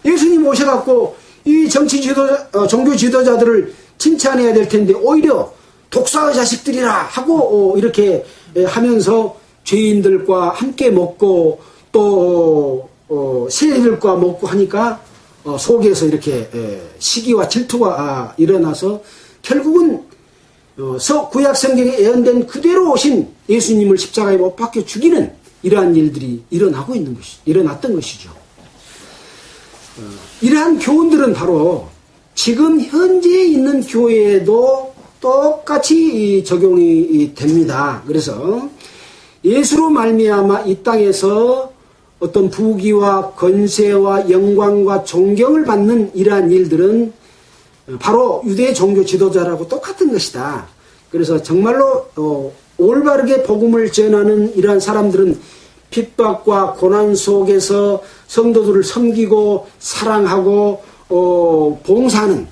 S1: 예수님 오셔갖고 이 정치 지도자, 종교 지도자들을 칭찬해야 될 텐데 오히려 독사의 자식들이라 하고 이렇게 하면서 죄인들과 함께 먹고 또 세리들과 먹고 하니까 속에서 이렇게 시기와 질투가 일어나서 결국은 구약 성경에 예언된 그대로 오신 예수님을 십자가에 못 박혀 죽이는 이러한 일들이 일어났던 것이죠. 이러한 교훈들은 바로 지금 현재 있는 교회에도 똑같이 적용이 됩니다. 그래서 예수로 말미암아 이 땅에서 어떤 부귀와 권세와 영광과 존경을 받는 이러한 일들은 바로 유대 종교 지도자라고 똑같은 것이다. 그래서 정말로 올바르게 복음을 전하는 이러한 사람들은 핍박과 고난 속에서 성도들을 섬기고 사랑하고 봉사하는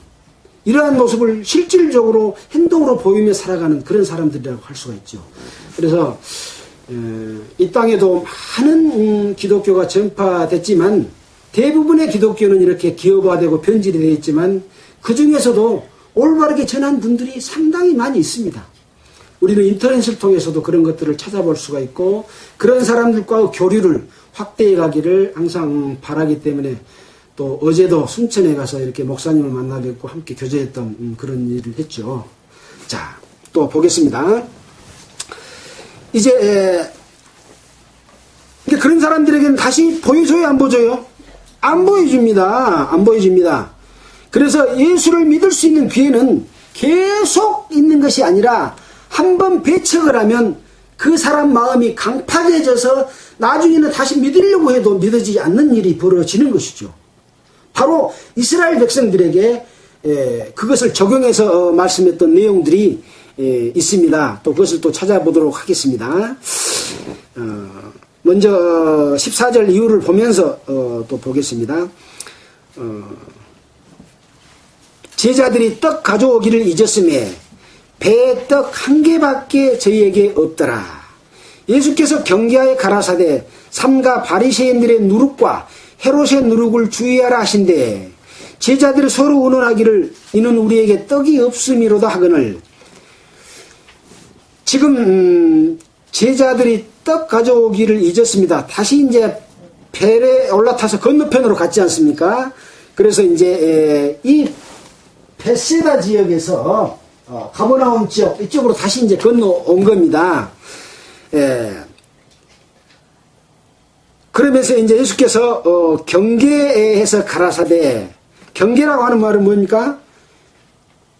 S1: 이러한 모습을 실질적으로 행동으로 보이며 살아가는 그런 사람들이라고 할 수가 있죠. 그래서 이 땅에도 많은 기독교가 전파됐지만 대부분의 기독교는 이렇게 기업화되고 변질이 되어 있지만 그 중에서도 올바르게 전한 분들이 상당히 많이 있습니다. 우리는 인터넷을 통해서도 그런 것들을 찾아볼 수가 있고 그런 사람들과 교류를 확대해 가기를 항상 바라기 때문에 또 어제도 순천에 가서 이렇게 목사님을 만나 뵙고 함께 교제했던 그런 일을 했죠. 자, 또 보겠습니다. 이제 그런 사람들에게는 다시 보여줘요, 안 보여줘요? 안 보여줍니다. 안 보여줍니다. 그래서 예수를 믿을 수 있는 기회는 계속 있는 것이 아니라 한번 배척을 하면 그 사람 마음이 강팍해져서 나중에는 다시 믿으려고 해도 믿어지지 않는 일이 벌어지는 것이죠. 바로 이스라엘 백성들에게 그것을 적용해서 말씀했던 내용들이 있습니다. 또 그것을 또 찾아보도록 하겠습니다. 먼저 14절 이후를 보면서 또 보겠습니다. 제자들이 떡 가져오기를 잊었음에 배에 떡 한 개밖에 저희에게 없더라. 예수께서 경계하여 가라사대 삼가 바리새인들의 누룩과 헤롯의 누룩을 주의하라 하신대 제자들이 서로 의논하기를 이는 우리에게 떡이 없음이로다 하거늘. 지금 제자들이 떡 가져오기를 잊었습니다. 다시 이제 배에 올라타서 건너편으로 갔지 않습니까? 그래서 이제 이 베세다 지역에서 가버나움 지역 이쪽으로 다시 이제 건너온 겁니다. 그러면서 이제 예수께서 경계에서 가라사대, 경계라고 하는 말은 뭡니까?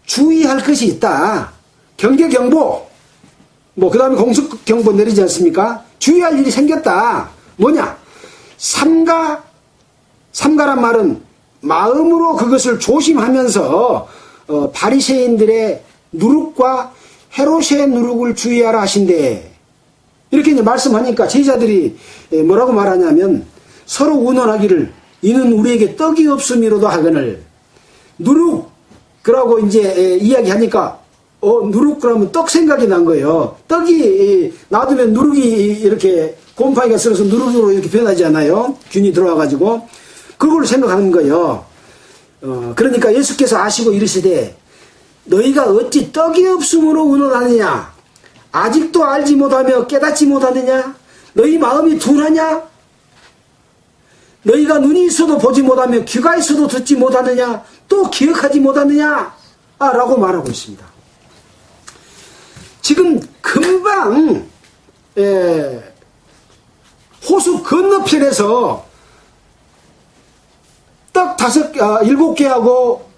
S1: 주의할 것이 있다. 경계경보, 그 다음에 공수경보 내리지 않습니까? 주의할 일이 생겼다. 뭐냐? 삼가란 말은 마음으로 그것을 조심하면서 바리새인들의 누룩과 헤롯의 누룩을 주의하라 하신대. 이렇게 이제 말씀하니까 제자들이 뭐라고 말하냐면 서로 의논하기를 이는 우리에게 떡이 없음이로도 하거늘. 누룩 그러고 이제 이야기하니까 누룩 그러면 떡 생각이 난 거예요. 떡이 놔두면 누룩이 이렇게 곰팡이가 쓸어서 누룩으로 이렇게 변하지 않아요? 균이 들어와가지고 그걸 생각하는 거예요. 그러니까 예수께서 아시고 이르시되 너희가 어찌 떡이 없음으로 의논하느냐? 아직도 알지 못하며 깨닫지 못하느냐? 너희 마음이 둔하냐? 너희가 눈이 있어도 보지 못하며 귀가 있어도 듣지 못하느냐? 또 기억하지 못하느냐? 라고 말하고 있습니다. 지금 금방 호수 건너편에서 떡 7개하고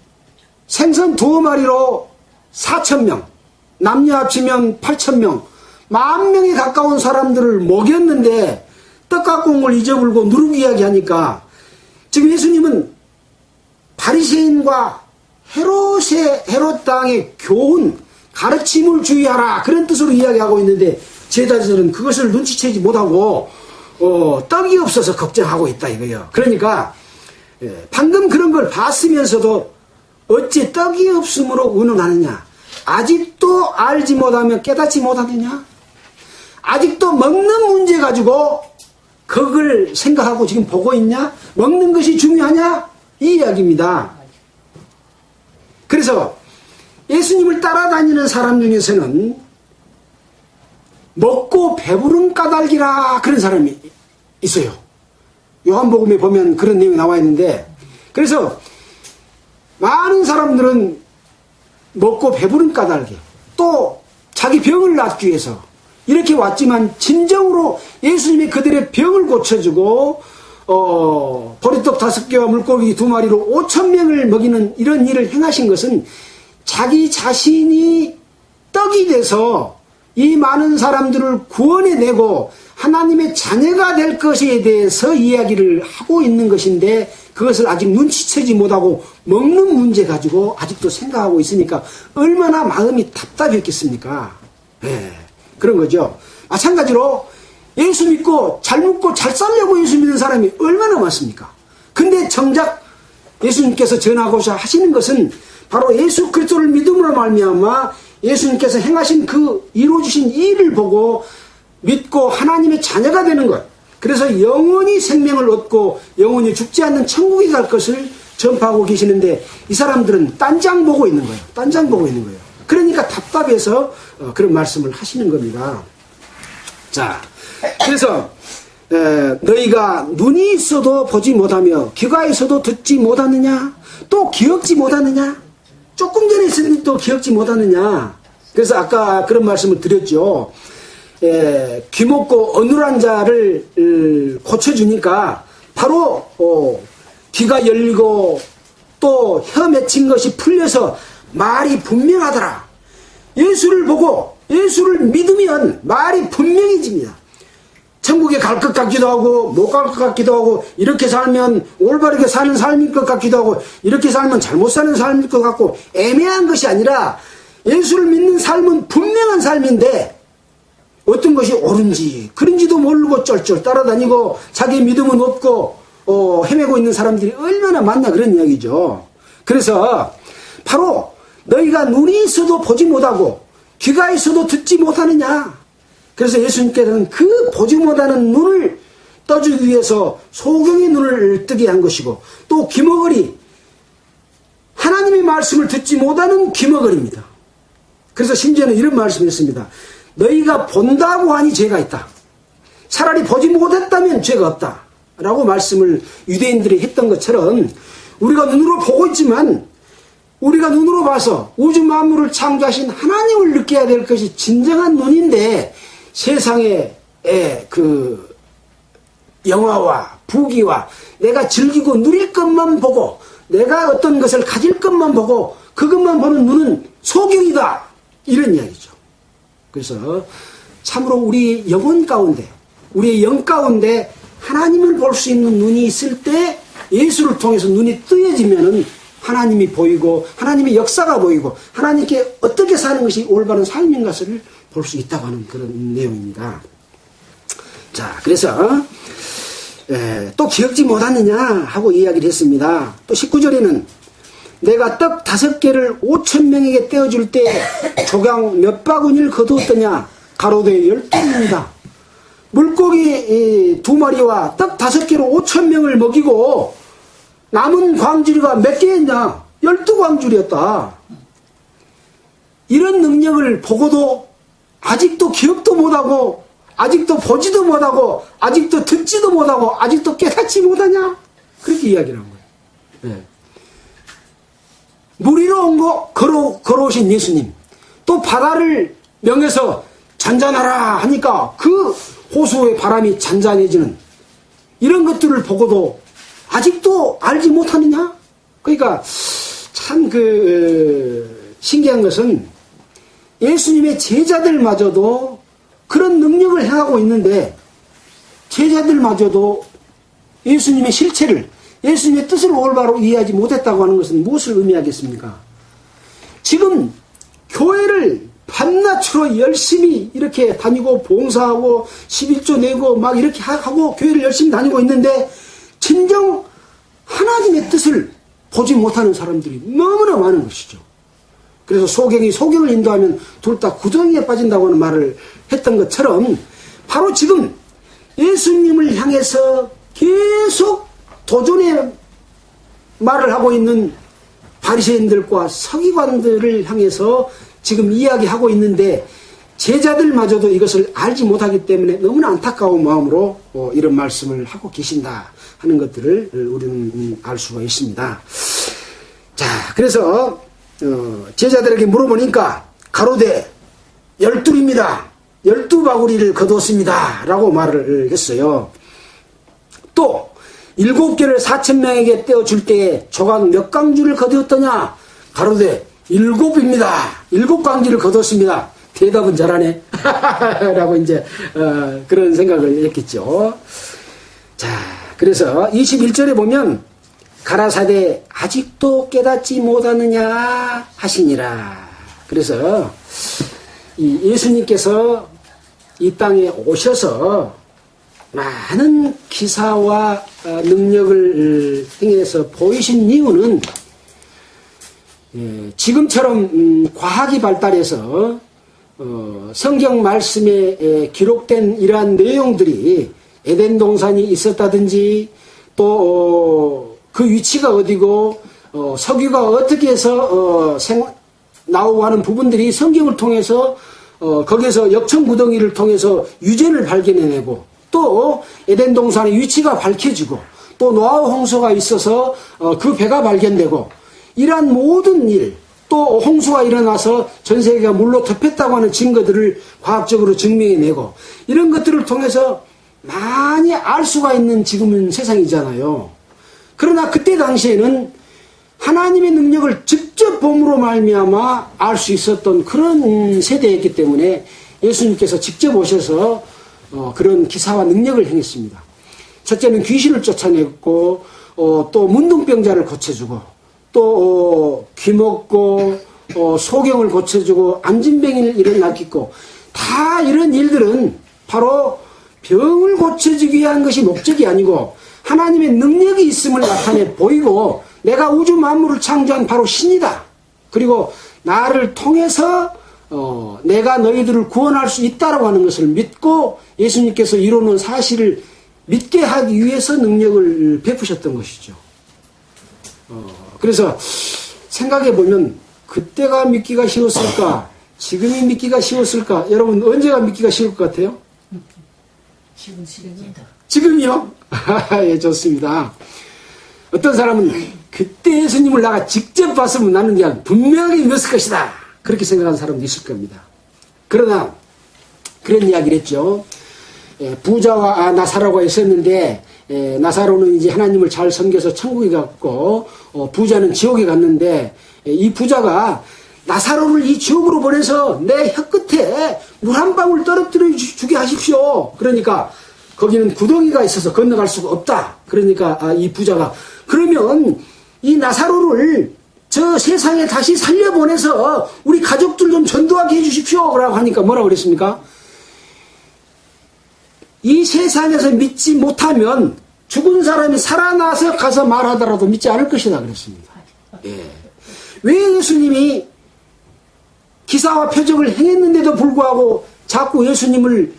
S1: 생선 2마리로 4,000명, 남녀 합치면 8,000명, 10,000명에 가까운 사람들을 먹였는데 떡 갖고 온 걸 잊어버리고 누룩 이야기하니까 지금 예수님은 바리새인과 헤롯 당의 교훈, 가르침을 주의하라 그런 뜻으로 이야기하고 있는데 제자들은 그것을 눈치채지 못하고 떡이 없어서 걱정하고 있다 이거예요. 그러니까 방금 그런 걸 봤으면서도 어찌 떡이 없음으로 의논하느냐? 아직도 알지 못하며 깨닫지 못하느냐? 아직도 먹는 문제 가지고 그걸 생각하고 지금 보고 있냐? 먹는 것이 중요하냐? 이 이야기입니다. 그래서 예수님을 따라다니는 사람 중에서는 먹고 배부른 까닭이라 그런 사람이 있어요. 요한복음에 보면 그런 내용이 나와 있는데, 그래서 많은 사람들은 먹고 배부른 까닭에 또 자기 병을 낫기 위해서 이렇게 왔지만, 진정으로 예수님이 그들의 병을 고쳐주고 보리떡 5개와 물고기 2마리로 5,000명을 먹이는 이런 일을 행하신 것은 자기 자신이 떡이 돼서 이 많은 사람들을 구원해내고 하나님의 자녀가 될 것에 대해서 이야기를 하고 있는 것인데, 그것을 아직 눈치채지 못하고 먹는 문제 가지고 아직도 생각하고 있으니까 얼마나 마음이 답답했겠습니까? 예, 그런 거죠. 마찬가지로 예수 믿고 잘 먹고 잘 살려고 예수 믿는 사람이 얼마나 많습니까? 근데 정작 예수님께서 전하고자 하시는 것은 바로 예수 그리스도를 믿음으로 말미암아 예수님께서 행하신 그 이루어주신 일을 보고 믿고 하나님의 자녀가 되는 것, 그래서 영원히 생명을 얻고 영원히 죽지 않는 천국에 갈 것을 전파하고 계시는데, 이 사람들은 딴장 보고 있는 거예요. 딴장 보고 있는 거예요. 그러니까 답답해서 그런 말씀을 하시는 겁니다. 자, 그래서 너희가 눈이 있어도 보지 못하며 귀가 있어도 듣지 못하느냐, 또 기억지 못하느냐, 조금 전에 있었는데 또 기억지 못하느냐. 그래서 아까 그런 말씀을 드렸죠. 귀 먹고 어눌한 자를 고쳐주니까 바로 귀가 열리고 또 혀 맺힌 것이 풀려서 말이 분명하더라. 예수를 보고 예수를 믿으면 말이 분명해집니다. 천국에 갈 것 같기도 하고 못 갈 것 같기도 하고, 이렇게 살면 올바르게 사는 삶일 것 같기도 하고 이렇게 살면 잘못 사는 삶일 것 같고, 애매한 것이 아니라 예수를 믿는 삶은 분명한 삶인데, 어떤 것이 옳은지 그런지도 모르고 쫄쫄 따라다니고 자기 믿음은 없고 헤매고 있는 사람들이 얼마나 많나, 그런 이야기죠. 그래서 바로 너희가 눈이 있어도 보지 못하고 귀가 있어도 듣지 못하느냐. 그래서 예수님께서는 그 보지 못하는 눈을 떠주기 위해서 소경의 눈을 뜨게 한 것이고, 또 귀머거리, 하나님의 말씀을 듣지 못하는 귀머거리입니다. 그래서 심지어는 이런 말씀을 했습니다. 너희가 본다고 하니 죄가 있다. 차라리 보지 못했다면 죄가 없다. 라고 말씀을 유대인들이 했던 것처럼, 우리가 눈으로 보고 있지만 우리가 눈으로 봐서 우주 만물을 창조하신 하나님을 느껴야 될 것이 진정한 눈인데, 세상의 그 영화와 부귀와 내가 즐기고 누릴 것만 보고 내가 어떤 것을 가질 것만 보고 그것만 보는 눈은 소경이다, 이런 이야기죠. 그래서 참으로 우리 영혼 가운데, 우리의 영 가운데 하나님을 볼 수 있는 눈이 있을 때, 예수를 통해서 눈이 뜨여지면은 하나님이 보이고 하나님의 역사가 보이고 하나님께 어떻게 사는 것이 올바른 삶인 것을 볼 수 있다고 하는 그런 내용입니다. 자, 그래서 또 기억지 못하느냐 하고 이야기를 했습니다. 또 19절에는 내가 떡 5개를 5,000명에게 떼어줄 때 조각 몇 바구니를 거두었더냐, 가로되 12입니다. 물고기 2마리와 떡 5개로 5,000명을 먹이고 남은 광주리가 몇 개였냐? 12광주리였다. 이런 능력을 보고도 아직도 기억도 못하고 아직도 보지도 못하고 아직도 듣지도 못하고 아직도 깨닫지 못하냐? 그렇게 이야기를 한 거예요. 네. 물 위로 온 거 걸어오신 예수님, 또 바다를 명해서 잔잔하라 하니까 그 호수의 바람이 잔잔해지는 이런 것들을 보고도 아직도 알지 못하느냐? 그러니까 참 신기한 것은 예수님의 제자들마저도 그런 능력을 행하고 있는데, 제자들마저도 예수님의 실체를, 예수님의 뜻을 올바로 이해하지 못했다고 하는 것은 무엇을 의미하겠습니까? 지금 교회를 밤낮으로 열심히 이렇게 다니고 봉사하고 11조 내고 막 이렇게 하고 교회를 열심히 다니고 있는데, 진정 하나님의 뜻을 보지 못하는 사람들이 너무나 많은 것이죠. 그래서 소경이 소경을 인도하면 둘 다 구덩이에 빠진다고 하는 말을 했던 것처럼, 바로 지금 예수님을 향해서 계속 도전의 말을 하고 있는 바리새인들과 서기관들을 향해서 지금 이야기하고 있는데 제자들마저도 이것을 알지 못하기 때문에 너무나 안타까운 마음으로 이런 말씀을 하고 계신다 하는 것들을 우리는 알 수가 있습니다. 자, 그래서 제자들에게 물어보니까 가로되 12입니다. 12바구리를 거두었습니다. 라고 말을 했어요. 또 7개를 4,000명에게 떼어줄 때에 조각 몇 강주를 거두었더냐? 가로되 7입니다. 7강주를 거두었습니다. 대답은 잘하네. 라고 이제 그런 생각을 했겠죠. 자, 그래서 21절에 보면 가라사대 아직도 깨닫지 못하느냐 하시니라. 그래서 이 예수님께서 이 땅에 오셔서 많은 기사와 능력을 행해서 보이신 이유는 지금처럼 과학이 발달해서 성경 말씀에 기록된 이러한 내용들이 에덴 동산이 있었다든지 또 그 위치가 어디고 석유가 어떻게 해서 나오고 하는 부분들이 성경을 통해서 거기에서 역청구덩이를 통해서 유전을 발견해내고 또 에덴 동산의 위치가 밝혀지고 또 노아의 홍수가 있어서 그 배가 발견되고 이러한 모든 일 또 홍수가 일어나서 전 세계가 물로 덮였다고 하는 증거들을 과학적으로 증명해내고 이런 것들을 통해서 많이 알 수가 있는 지금은 세상이잖아요. 그러나 그때 당시에는 하나님의 능력을 직접 봄으로 말미암아 알 수 있었던 그런 세대였기 때문에 예수님께서 직접 오셔서 그런 기사와 능력을 행했습니다. 첫째는 귀신을 쫓아냈고 또 문둥병자를 고쳐주고 또 귀먹고 소경을 고쳐주고 안진뱅이를 일어나기고 다 이런 일들은 바로 병을 고쳐주기 위한 것이 목적이 아니고 하나님의 능력이 있음을 나타내 보이고 내가 우주 만물을 창조한 바로 신이다. 그리고 나를 통해서 내가 너희들을 구원할 수 있다라고 하는 것을 믿고 예수님께서 이루는 사실을 믿게 하기 위해서 능력을 베푸셨던 것이죠. 그래서 생각해 보면 그때가 믿기가 쉬웠을까? 지금이 믿기가 쉬웠을까? 여러분 언제가 믿기가 쉬울 것 같아요?
S3: 지금입니다.
S1: 지금이요? 예, 좋습니다. 어떤 사람은 그때 예수님을 내가 직접 봤으면 나는 그냥 분명히 믿었을 것이다. 그렇게 생각하는 사람도 있을 겁니다. 그러나 그런 이야기를 했죠. 부자와 나사로가 있었는데 나사로는 이제 하나님을 잘 섬겨서 천국에 갔고 부자는 지옥에 갔는데 이 부자가 나사로를 이 지옥으로 보내서 내 혀끝에 물 한 방울 떨어뜨려 주게 하십시오. 그러니까 거기는 구덩이가 있어서 건너갈 수가 없다. 그러니까 이 부자가 그러면 이 나사로를 저 세상에 다시 살려보내서 우리 가족들 좀 전도하게 해주십시오. 라고 하니까 뭐라고 그랬습니까? 이 세상에서 믿지 못하면 죽은 사람이 살아나서 가서 말하더라도 믿지 않을 것이다 그랬습니다. 예. 왜 예수님이 기사와 표적을 행했는데도 불구하고 자꾸 예수님을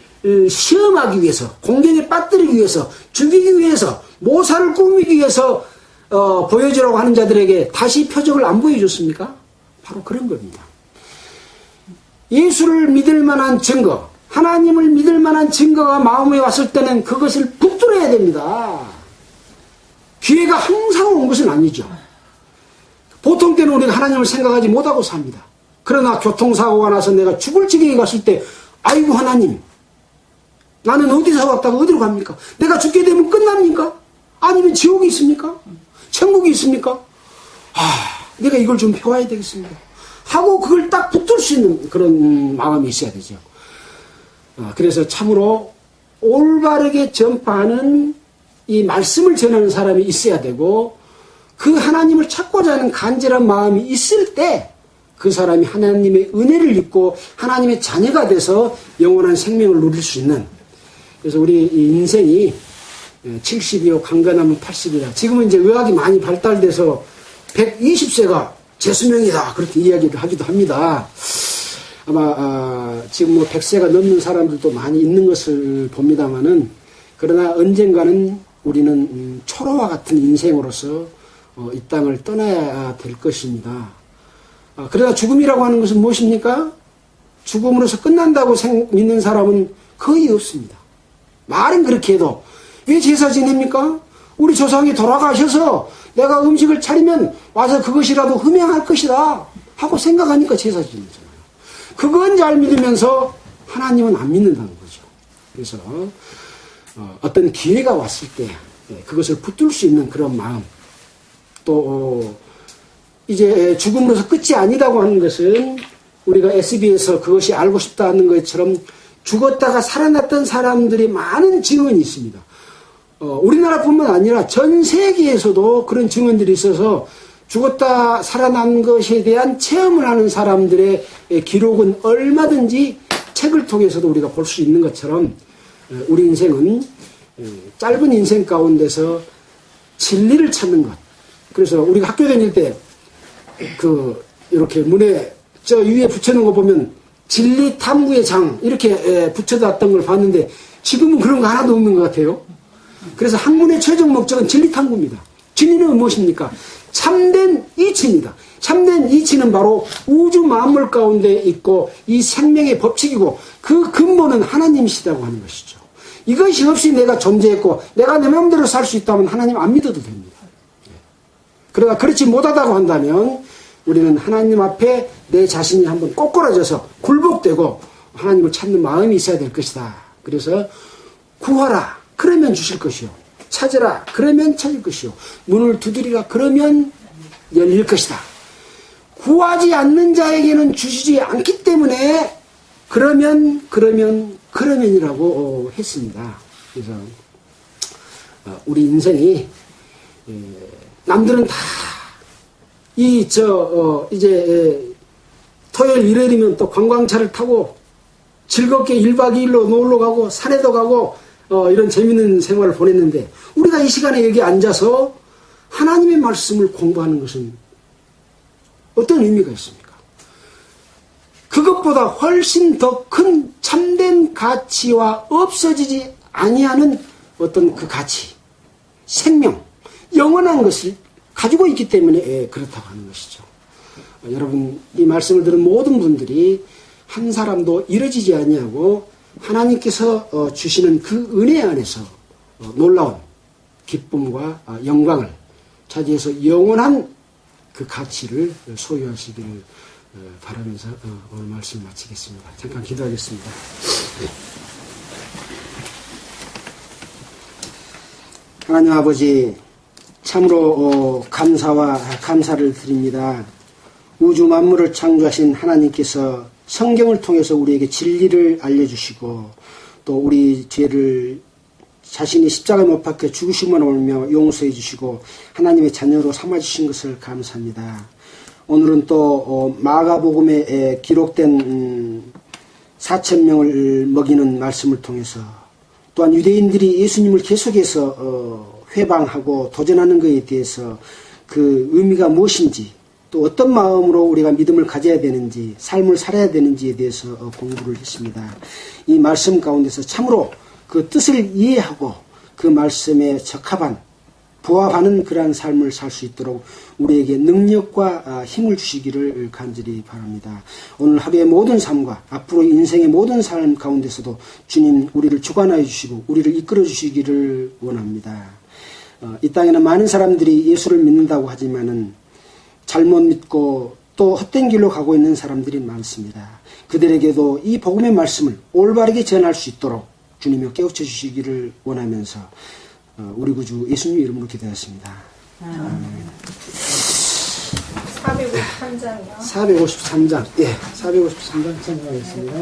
S1: 시험하기 위해서, 공경에 빠뜨리기 위해서, 죽이기 위해서, 모사를 꾸미기 위해서 보여주라고 하는 자들에게 다시 표적을 안 보여줬습니까? 바로 그런 겁니다. 예수를 믿을 만한 증거, 하나님을 믿을 만한 증거가 마음에 왔을 때는 그것을 붙들어야 됩니다. 기회가 항상 온 것은 아니죠. 보통 때는 우리가 하나님을 생각하지 못하고 삽니다. 그러나 교통사고가 나서 내가 죽을 지경에 갔을 때 아이고 하나님 나는 어디서 왔다가 어디로 갑니까? 내가 죽게 되면 끝납니까? 아니면 지옥이 있습니까? 천국이 있습니까? 내가 이걸 좀 배워야 되겠습니다. 하고 그걸 딱 붙들 수 있는 그런 마음이 있어야 되죠. 그래서 참으로 올바르게 전파하는 이 말씀을 전하는 사람이 있어야 되고 그 하나님을 찾고자 하는 간절한 마음이 있을 때 그 사람이 하나님의 은혜를 입고 하나님의 자녀가 돼서 영원한 생명을 누릴 수 있는 그래서 우리 인생이 70이요 강건하면 80이다. 지금은 이제 의학이 많이 발달돼서 120세가 제수명이다 그렇게 이야기를 하기도 합니다. 아마 지금 뭐 100세가 넘는 사람들도 많이 있는 것을 봅니다마는 그러나 언젠가는 우리는 초로와 같은 인생으로서 이 땅을 떠나야 될 것입니다. 그러나 죽음이라고 하는 것은 무엇입니까? 죽음으로서 끝난다고 믿는 사람은 거의 없습니다. 말은 그렇게 해도 왜 제사 지냅니까? 우리 조상이 돌아가셔서 내가 음식을 차리면 와서 그것이라도 흠양할 것이다 하고 생각하니까 제사 지내잖아요. 그건 잘 믿으면서 하나님은 안 믿는다는 거죠. 그래서 어떤 기회가 왔을 때 그것을 붙들 수 있는 그런 마음, 또 이제 죽음으로서 끝이 아니다고 하는 것은 우리가 SB에서 그것이 알고 싶다 하는 것처럼 죽었다가 살아났던 사람들이 많은 증언이 있습니다. 우리나라뿐만 아니라 전 세계에서도 그런 증언들이 있어서 죽었다 살아난 것에 대한 체험을 하는 사람들의 기록은 얼마든지 책을 통해서도 우리가 볼 수 있는 것처럼 우리 인생은 짧은 인생 가운데서 진리를 찾는 것. 그래서 우리가 학교 다닐 때 이렇게 문에 저 위에 붙여놓은 거 보면 진리 탐구의 장 이렇게 붙여놨던 걸 봤는데 지금은 그런 거 하나도 없는 것 같아요. 그래서 학문의 최종 목적은 진리 탐구입니다. 진리는 무엇입니까? 참된 이치입니다. 참된 이치는 바로 우주 만물 가운데 있고 이 생명의 법칙이고 그 근본은 하나님이시다고 하는 것이죠. 이것이 없이 내가 존재했고 내가 내 마음대로 살 수 있다면 하나님 안 믿어도 됩니다. 그러나 그렇지 못하다고 한다면 우리는 하나님 앞에 내 자신이 한번 꼬꾸라져서 굴복되고 하나님을 찾는 마음이 있어야 될 것이다. 그래서 구하라 그러면 주실 것이요, 찾으라 그러면 찾을 것이요, 문을 두드리라 그러면 열릴 것이다. 구하지 않는 자에게는 주시지 않기 때문에 그러면이라고 했습니다. 그래서 우리 인생이 남들은 다 이제 토요일 일요일이면 또 관광차를 타고 즐겁게 1박 2일로 놀러 가고 산에도 가고 이런 재밌는 생활을 보냈는데 우리가 이 시간에 여기 앉아서 하나님의 말씀을 공부하는 것은 어떤 의미가 있습니까? 그것보다 훨씬 더 큰 참된 가치와 없어지지 아니하는 어떤 그 가치, 생명, 영원한 것을 가지고 있기 때문에 그렇다고 하는 것이죠. 여러분 이 말씀을 들은 모든 분들이 한 사람도 이뤄지지 아니하고 하나님께서 주시는 그 은혜 안에서 놀라운 기쁨과 영광을 차지해서 영원한 그 가치를 소유하시기를 바라면서 오늘 말씀 마치겠습니다. 잠깐 기도하겠습니다. 하나님 아버지, 참으로 감사와 감사를 드립니다. 우주 만물을 창조하신 하나님께서 성경을 통해서 우리에게 진리를 알려주시고 또 우리 죄를 자신이 십자가에 못 박혀 죽으심으로 오며 용서해 주시고 하나님의 자녀로 삼아주신 것을 감사합니다. 오늘은 또 마가복음에 기록된 4,000명을 먹이는 말씀을 통해서 또한 유대인들이 예수님을 계속해서 회방하고 도전하는 것에 대해서 그 의미가 무엇인지 또 어떤 마음으로 우리가 믿음을 가져야 되는지 삶을 살아야 되는지에 대해서 공부를 했습니다. 이 말씀 가운데서 참으로 그 뜻을 이해하고 그 말씀에 적합한 부합하는 그러한 삶을 살 수 있도록 우리에게 능력과 힘을 주시기를 간절히 바랍니다. 오늘 하루의 모든 삶과 앞으로 인생의 모든 삶 가운데서도 주님 우리를 주관하여 주시고 우리를 이끌어 주시기를 원합니다. 이 땅에는 많은 사람들이 예수를 믿는다고 하지만은 잘못 믿고 또 헛된 길로 가고 있는 사람들이 많습니다. 그들에게도 이 복음의 말씀을 올바르게 전할 수 있도록 주님이 깨우쳐 주시기를 원하면서 우리 구주 예수님 이름으로 기도했습니다.
S2: 453장이요.
S1: 453장. 예, 453장 참고하겠습니다.